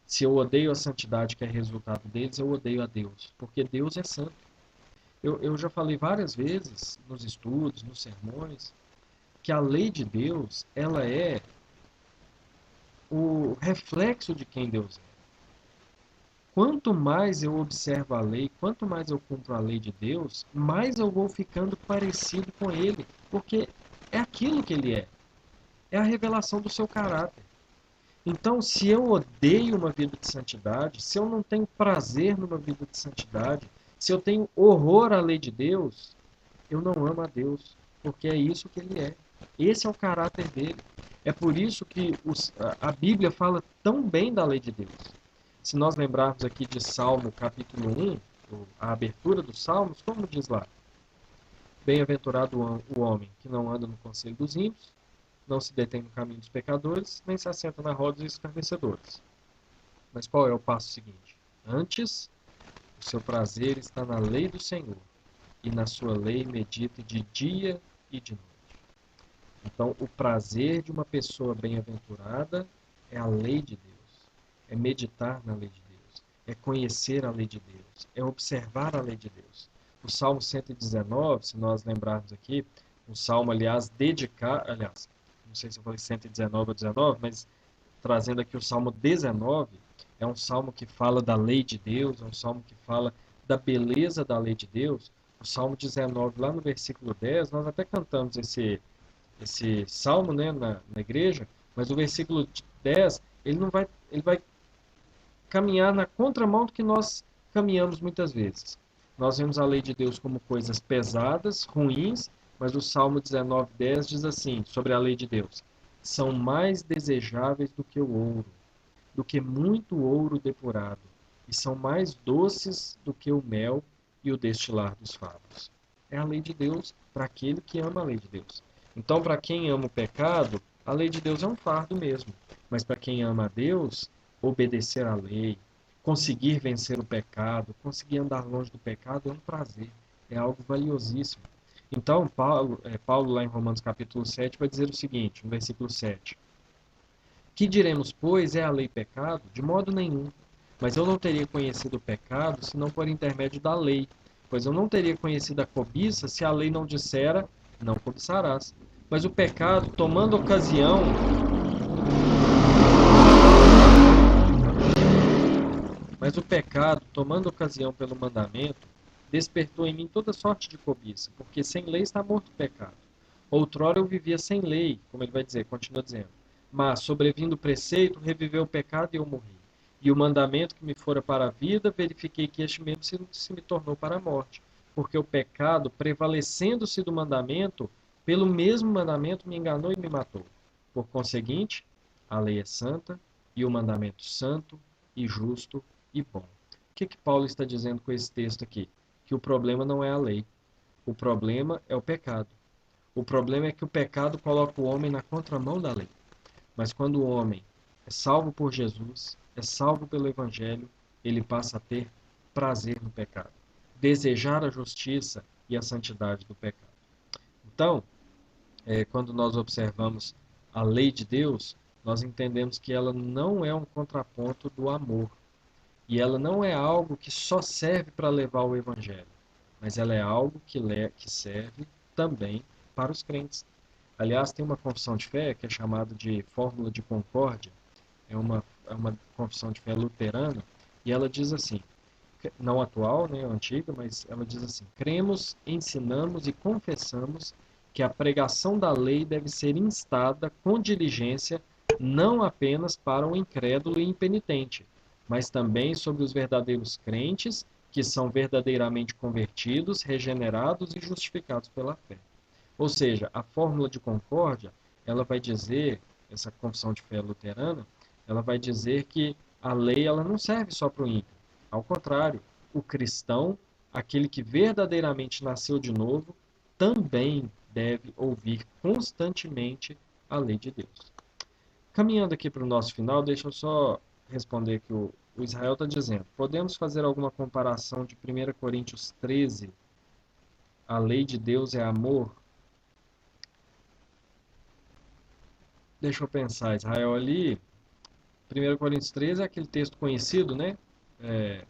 Se eu odeio a santidade que é resultado deles, eu odeio a Deus. Porque Deus é santo. Eu já falei várias vezes nos estudos, nos sermões, que a lei de Deus, ela é o reflexo de quem Deus é. Quanto mais eu observo a lei, quanto mais eu cumpro a lei de Deus, mais eu vou ficando parecido com Ele. Porque é aquilo que Ele é. É a revelação do seu caráter. Então, se eu odeio uma vida de santidade, se eu não tenho prazer numa vida de santidade, se eu tenho horror à lei de Deus, eu não amo a Deus, porque é isso que ele é. Esse é o caráter dele. É por isso que a Bíblia fala tão bem da lei de Deus. Se nós lembrarmos aqui de Salmo capítulo 1, a abertura dos Salmos, como diz lá? Bem-aventurado o homem que não anda no conselho dos ímpios, não se detém no caminho dos pecadores, nem se assenta na roda dos escarnecedores. Mas qual é o passo seguinte? Antes, o seu prazer está na lei do Senhor, e na sua lei medita de dia e de noite. Então, o prazer de uma pessoa bem-aventurada é a lei de Deus, é meditar na lei de Deus, é conhecer a lei de Deus, é observar a lei de Deus. O Salmo 119, se nós lembrarmos aqui, um salmo, aliás, não sei se eu falei 119 ou 19, mas trazendo aqui o Salmo 19, é um salmo que fala da lei de Deus, é um salmo que fala da beleza da lei de Deus. O Salmo 19, lá no versículo 10, nós até cantamos esse salmo, né, na igreja, mas o versículo 10, ele vai caminhar na contramão do que nós caminhamos muitas vezes. Nós vemos a lei de Deus como coisas pesadas, ruins, mas o Salmo 19:10 diz assim, sobre a lei de Deus: são mais desejáveis do que o ouro, do que muito ouro depurado, e são mais doces do que o mel e o destilar dos favos. É a lei de Deus para aquele que ama a lei de Deus. Então, para quem ama o pecado, a lei de Deus é um fardo mesmo. Mas para quem ama a Deus, obedecer à lei, conseguir vencer o pecado, conseguir andar longe do pecado é um prazer, é algo valiosíssimo. Então, Paulo lá em Romanos capítulo 7 vai dizer o seguinte, no versículo 7: que diremos, pois, é a lei pecado? De modo nenhum. Mas eu não teria conhecido o pecado senão por intermédio da lei. Pois eu não teria conhecido a cobiça se a lei não dissera, não cobiçarás. Mas o pecado, tomando ocasião pelo mandamento, despertou em mim toda sorte de cobiça, porque sem lei está morto o pecado. Outrora eu vivia sem lei, como ele vai dizer, continua dizendo. Mas, sobrevindo o preceito, reviveu o pecado e eu morri. E o mandamento que me fora para a vida, verifiquei que este mesmo se me tornou para a morte. Porque o pecado, prevalecendo-se do mandamento, pelo mesmo mandamento me enganou e me matou. Por conseguinte, a lei é santa, e o mandamento santo, e justo, e bom. O que Paulo está dizendo com esse texto aqui? Que o problema não é a lei. O problema é o pecado. O problema é que o pecado coloca o homem na contramão da lei. Mas quando o homem é salvo por Jesus, é salvo pelo Evangelho, ele passa a ter prazer no pecado, desejar a justiça e a santidade do pecado. Então, quando nós observamos a lei de Deus, nós entendemos que ela não é um contraponto do amor. E ela não é algo que só serve para levar o evangelho, mas ela é algo que serve também para os crentes. Aliás, tem uma confissão de fé que é chamada de Fórmula de Concórdia, é uma confissão de fé luterana, e ela diz assim, não atual, né, antiga, mas ela diz assim: cremos, ensinamos e confessamos que a pregação da lei deve ser instada com diligência não apenas para o incrédulo e impenitente, mas também sobre os verdadeiros crentes que são verdadeiramente convertidos, regenerados e justificados pela fé. Ou seja, a fórmula de concórdia, ela vai dizer, essa confissão de fé luterana, ela vai dizer que a lei ela não serve só para o ímpio. Ao contrário, o cristão, aquele que verdadeiramente nasceu de novo, também deve ouvir constantemente a lei de Deus. Caminhando aqui para o nosso final, deixa eu só responder que o Israel está dizendo: podemos fazer alguma comparação de 1 Coríntios 13, a lei de Deus é amor? Deixa eu pensar, Israel ali, 1 Coríntios 13 é aquele texto conhecido, né? É,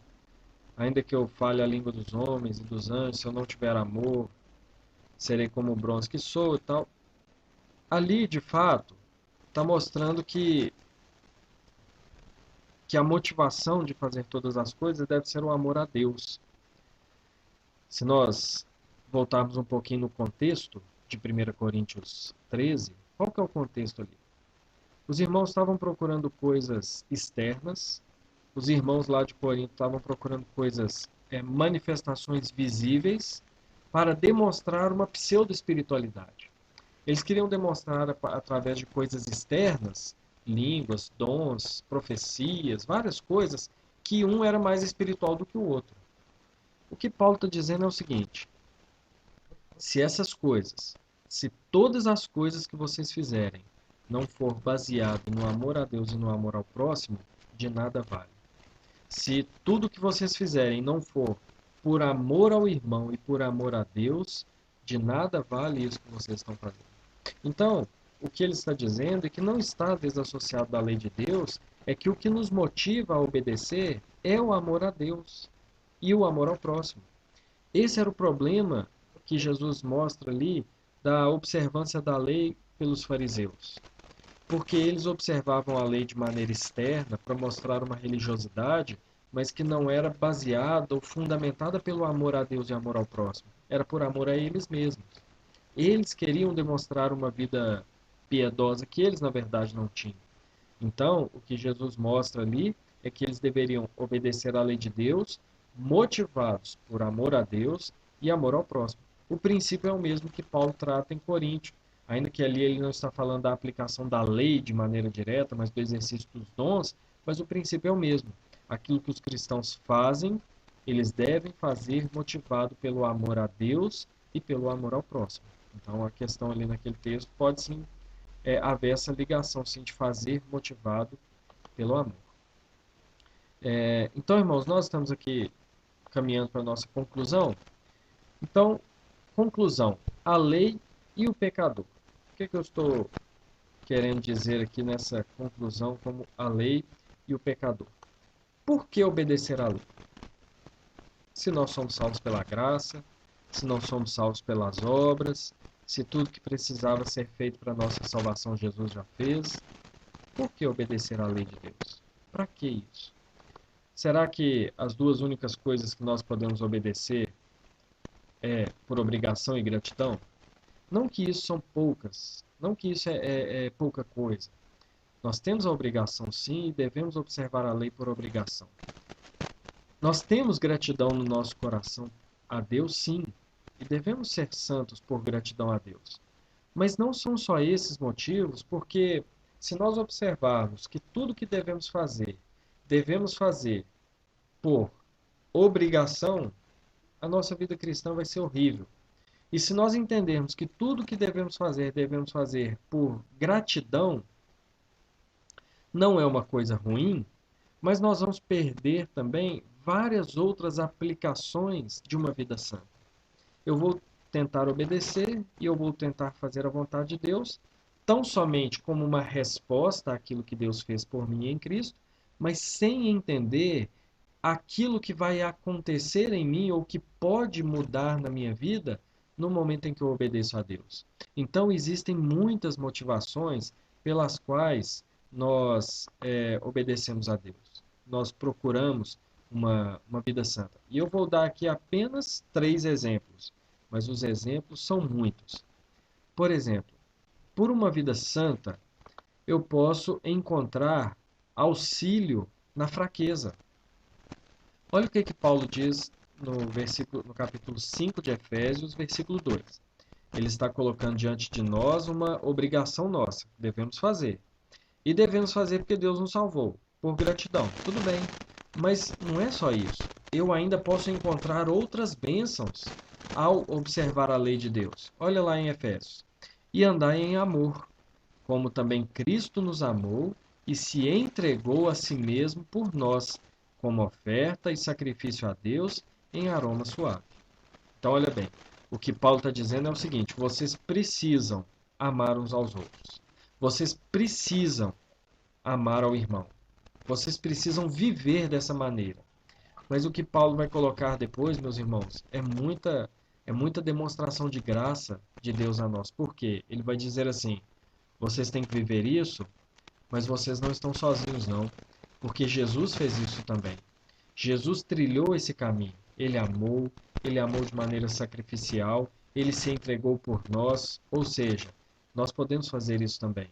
ainda que eu fale a língua dos homens e dos anjos, se eu não tiver amor, serei como o bronze que sou e tal. Ali, de fato, está mostrando que a motivação de fazer todas as coisas deve ser o amor a Deus. Se nós voltarmos um pouquinho no contexto de 1 Coríntios 13, qual que é o contexto ali? Os irmãos estavam procurando coisas externas, os irmãos lá de Corinto estavam procurando coisas, manifestações visíveis, para demonstrar uma pseudo-espiritualidade. Eles queriam demonstrar através de coisas externas, línguas, dons, profecias, várias coisas, que um era mais espiritual do que o outro. O que Paulo está dizendo é o seguinte: se essas coisas, se todas as coisas que vocês fizerem não for baseado no amor a Deus e no amor ao próximo, de nada vale. Se tudo que vocês fizerem não for por amor ao irmão e por amor a Deus, de nada vale isso que vocês estão fazendo. Então, o que ele está dizendo é que não está desassociado da lei de Deus, é que o que nos motiva a obedecer é o amor a Deus e o amor ao próximo. Esse era o problema que Jesus mostra ali da observância da lei pelos fariseus. Porque eles observavam a lei de maneira externa para mostrar uma religiosidade, mas que não era baseada ou fundamentada pelo amor a Deus e amor ao próximo. Era por amor a eles mesmos. Eles queriam demonstrar uma vida piedosa que eles, na verdade, não tinham. Então, o que Jesus mostra ali é que eles deveriam obedecer à lei de Deus, motivados por amor a Deus e amor ao próximo. O princípio é o mesmo que Paulo trata em Coríntio, ainda que ali ele não está falando da aplicação da lei de maneira direta, mas do exercício dos dons, mas o princípio é o mesmo. Aquilo que os cristãos fazem, eles devem fazer motivado pelo amor a Deus e pelo amor ao próximo. Então, a questão ali naquele texto pode sim haver essa ligação sim, de fazer motivado pelo amor. Então, irmãos, nós estamos aqui caminhando para a nossa conclusão. Então, conclusão, a lei e o pecador. O que eu estou querendo dizer aqui nessa conclusão como a lei e o pecador? Por que obedecer à lei? Se nós somos salvos pela graça, se não somos salvos pelas obras, se tudo que precisava ser feito para a nossa salvação Jesus já fez, por que obedecer à lei de Deus? Para que isso? Será que as duas únicas coisas que nós podemos obedecer é por obrigação e gratidão? Não que isso são poucas, não que isso é pouca coisa. Nós temos a obrigação sim e devemos observar a lei por obrigação. Nós temos gratidão no nosso coração a Deus sim, e devemos ser santos por gratidão a Deus. Mas não são só esses motivos, porque se nós observarmos que tudo que devemos fazer por obrigação, a nossa vida cristã vai ser horrível. E se nós entendermos que tudo que devemos fazer por gratidão, não é uma coisa ruim, mas nós vamos perder também várias outras aplicações de uma vida santa. Eu vou tentar obedecer e eu vou tentar fazer a vontade de Deus, tão somente como uma resposta àquilo que Deus fez por mim em Cristo, mas sem entender aquilo que vai acontecer em mim ou que pode mudar na minha vida no momento em que eu obedeço a Deus. Então, existem muitas motivações pelas quais nós obedecemos a Deus. Nós procuramos uma vida santa. E eu vou dar aqui apenas 3 exemplos, mas os exemplos são muitos. Por exemplo, por uma vida santa, eu posso encontrar auxílio na fraqueza. Olha o que Paulo diz no capítulo 5 de Efésios, versículo 2. Ele está colocando diante de nós uma obrigação nossa, que devemos fazer. E devemos fazer porque Deus nos salvou, por gratidão. Tudo bem, mas não é só isso. Eu ainda posso encontrar outras bênçãos ao observar a lei de Deus. Olha lá em Efésios. E andai em amor, como também Cristo nos amou e se entregou a si mesmo por nós, como oferta e sacrifício a Deus em aroma suave. Então, olha bem, o que Paulo está dizendo é o seguinte: vocês precisam amar uns aos outros. Vocês precisam amar ao irmão. Vocês precisam viver dessa maneira. Mas o que Paulo vai colocar depois, meus irmãos, é muita demonstração de graça de Deus a nós. Por quê? Ele vai dizer assim: vocês têm que viver isso, mas vocês não estão sozinhos, não. Porque Jesus fez isso também. Jesus trilhou esse caminho. Ele amou de maneira sacrificial, ele se entregou por nós, ou seja, nós podemos fazer isso também.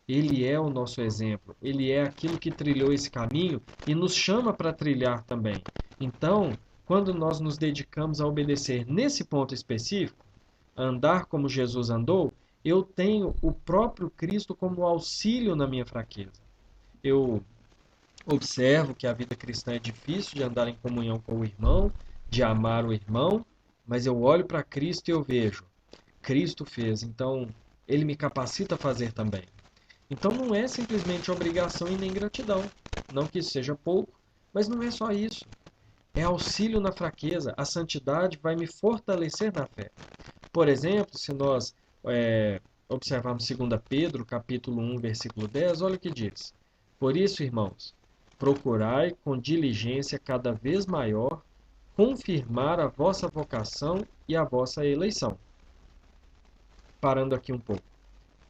Ele é o nosso exemplo, ele é aquilo que trilhou esse caminho e nos chama para trilhar também. Então, quando nós nos dedicamos a obedecer nesse ponto específico, andar como Jesus andou, eu tenho o próprio Cristo como auxílio na minha fraqueza. Eu observo que a vida cristã é difícil de andar em comunhão com o irmão, de amar o irmão, mas eu olho para Cristo e eu vejo, Cristo fez, então ele me capacita a fazer também. Então não é simplesmente obrigação e nem gratidão. Não que isso seja pouco, mas não é só isso. É auxílio na fraqueza. A santidade vai me fortalecer na fé. Por exemplo, se nós observarmos 2 Pedro, capítulo 1, versículo 10, olha o que diz. Por isso, irmãos, procurai com diligência cada vez maior confirmar a vossa vocação e a vossa eleição. Parando aqui um pouco.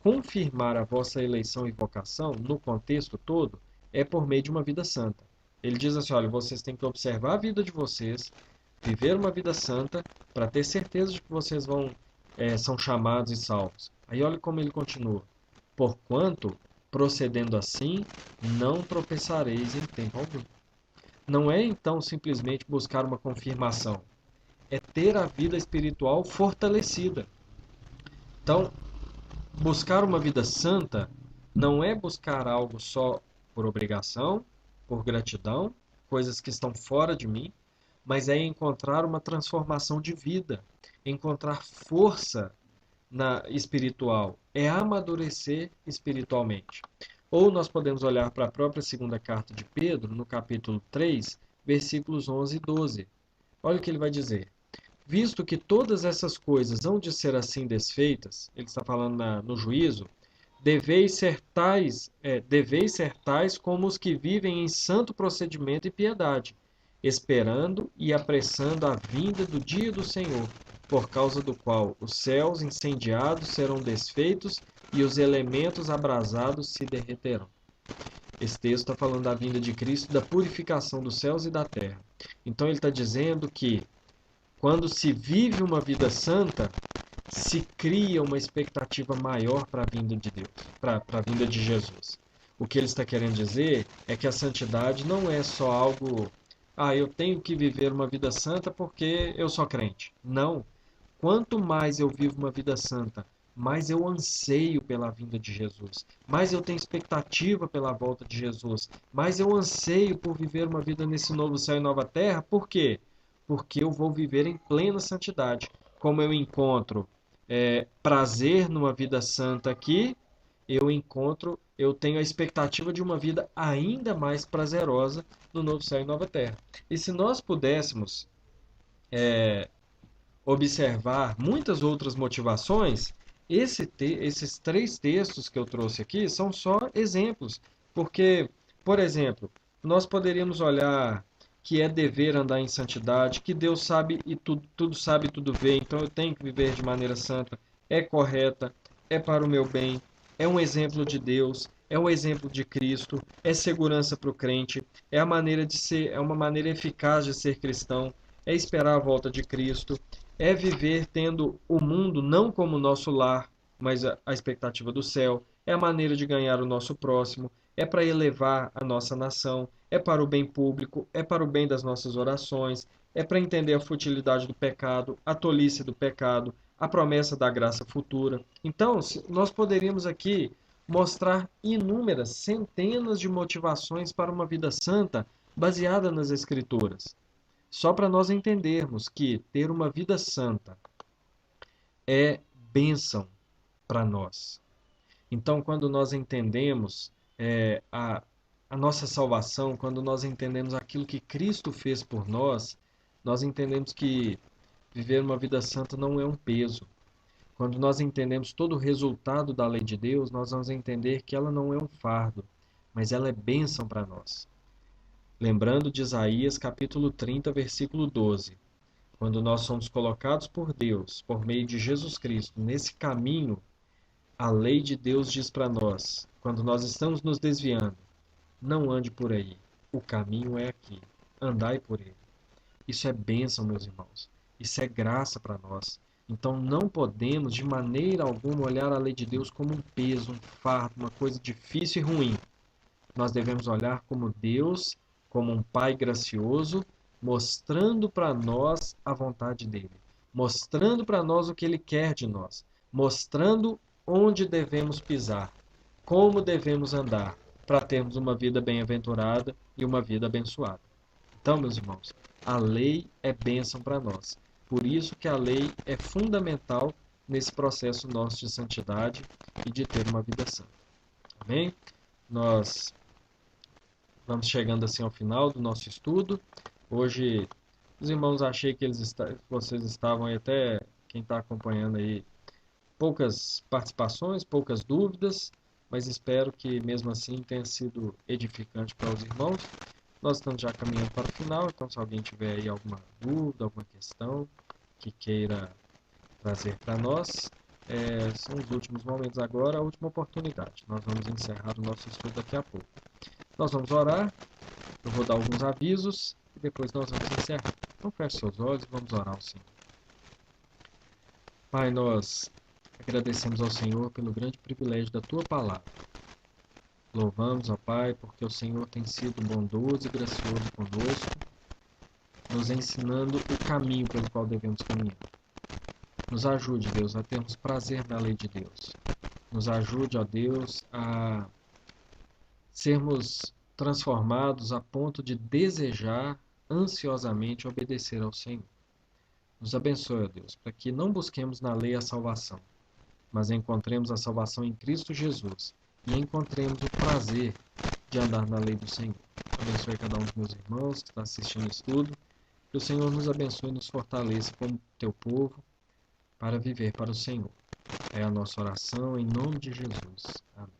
Confirmar a vossa eleição e vocação, no contexto todo, é por meio de uma vida santa. Ele diz assim, olha, vocês têm que observar a vida de vocês, viver uma vida santa, para ter certeza de que vocês são chamados e salvos. Aí olha como ele continua. Porquanto, procedendo assim, não tropeçareis em tempo algum. Não é então simplesmente buscar uma confirmação, é ter a vida espiritual fortalecida. Então, buscar uma vida santa não é buscar algo só por obrigação, por gratidão, coisas que estão fora de mim, mas é encontrar uma transformação de vida, encontrar força espiritual, é amadurecer espiritualmente. Ou nós podemos olhar para a própria segunda carta de Pedro, no capítulo 3, versículos 11 e 12. Olha o que ele vai dizer. Visto que todas essas coisas hão de ser assim desfeitas, ele está falando no juízo, deveis ser tais como os que vivem em santo procedimento e piedade, esperando e apressando a vinda do dia do Senhor, por causa do qual os céus incendiados serão desfeitos e os elementos abrasados se derreterão. Esse texto está falando da vinda de Cristo, da purificação dos céus e da terra. Então ele está dizendo que quando se vive uma vida santa, se cria uma expectativa maior para a vinda de Deus, para a vinda de Jesus. O que ele está querendo dizer é que a santidade não é só algo, eu tenho que viver uma vida santa porque eu sou crente. Não. Quanto mais eu vivo uma vida santa, mais eu anseio pela vinda de Jesus, mais eu tenho expectativa pela volta de Jesus, mais eu anseio por viver uma vida nesse novo céu e nova terra. Por quê? Porque eu vou viver em plena santidade. Como eu encontro prazer numa vida santa aqui, eu tenho a expectativa de uma vida ainda mais prazerosa no novo céu e nova terra. E se nós pudéssemos observar muitas outras motivações, esses 3 textos que eu trouxe aqui são só exemplos. Porque, por exemplo, nós poderíamos olhar que é dever andar em santidade, que Deus sabe e tudo sabe e tudo vê, então eu tenho que viver de maneira santa, é correta, é para o meu bem, é um exemplo de Deus, é um exemplo de Cristo, é segurança para o crente, é a maneira de ser, é uma maneira eficaz de ser cristão, é esperar a volta de Cristo, é viver tendo o mundo não como nosso lar, mas a expectativa do céu, é a maneira de ganhar o nosso próximo, é para elevar a nossa nação, é para o bem público, é para o bem das nossas orações, é para entender a futilidade do pecado, a tolice do pecado, a promessa da graça futura. Então, nós poderíamos aqui mostrar inúmeras, centenas de motivações para uma vida santa baseada nas Escrituras. Só para nós entendermos que ter uma vida santa é bênção para nós. Então, quando nós entendemos a nossa salvação, quando nós entendemos aquilo que Cristo fez por nós, nós entendemos que viver uma vida santa não é um peso. Quando nós entendemos todo o resultado da lei de Deus, nós vamos entender que ela não é um fardo, mas ela é bênção para nós. Lembrando de Isaías capítulo 30, versículo 12. Quando nós somos colocados por Deus, por meio de Jesus Cristo, nesse caminho, a lei de Deus diz para nós, quando nós estamos nos desviando, não ande por aí, o caminho é aqui, andai por ele. Isso é bênção, meus irmãos. Isso é graça para nós. Então não podemos de maneira alguma olhar a lei de Deus como um peso, um fardo, uma coisa difícil e ruim. Nós devemos olhar como Deus, como um Pai gracioso, mostrando para nós a vontade dele, mostrando para nós o que ele quer de nós, mostrando onde devemos pisar, como devemos andar, para termos uma vida bem-aventurada e uma vida abençoada. Então, meus irmãos, a lei é bênção para nós. Por isso que a lei é fundamental nesse processo nosso de santidade e de ter uma vida santa. Amém? Nós vamos chegando assim ao final do nosso estudo. Hoje, os irmãos, achei que vocês estavam aí, até quem está acompanhando aí, poucas participações, poucas dúvidas, mas espero que mesmo assim tenha sido edificante para os irmãos. Nós estamos já caminhando para o final, então se alguém tiver aí alguma dúvida, alguma questão que queira trazer para nós, são os últimos momentos agora, a última oportunidade. Nós vamos encerrar o nosso estudo daqui a pouco. Nós vamos orar, eu vou dar alguns avisos e depois nós vamos encerrar. Então feche seus olhos e vamos orar ao Senhor. Pai, nós agradecemos ao Senhor pelo grande privilégio da Tua palavra. Louvamos, ó Pai, porque o Senhor tem sido bondoso e gracioso conosco, nos ensinando o caminho pelo qual devemos caminhar. Nos ajude, Deus, a termos prazer na lei de Deus. Nos ajude, ó Deus, a sermos transformados a ponto de desejar ansiosamente obedecer ao Senhor. Nos abençoe, ó Deus, para que não busquemos na lei a salvação, mas encontremos a salvação em Cristo Jesus e encontremos o prazer de andar na lei do Senhor. Abençoe cada um dos meus irmãos que está assistindo o estudo. Que o Senhor nos abençoe e nos fortaleça como teu povo para viver para o Senhor. É a nossa oração em nome de Jesus. Amém.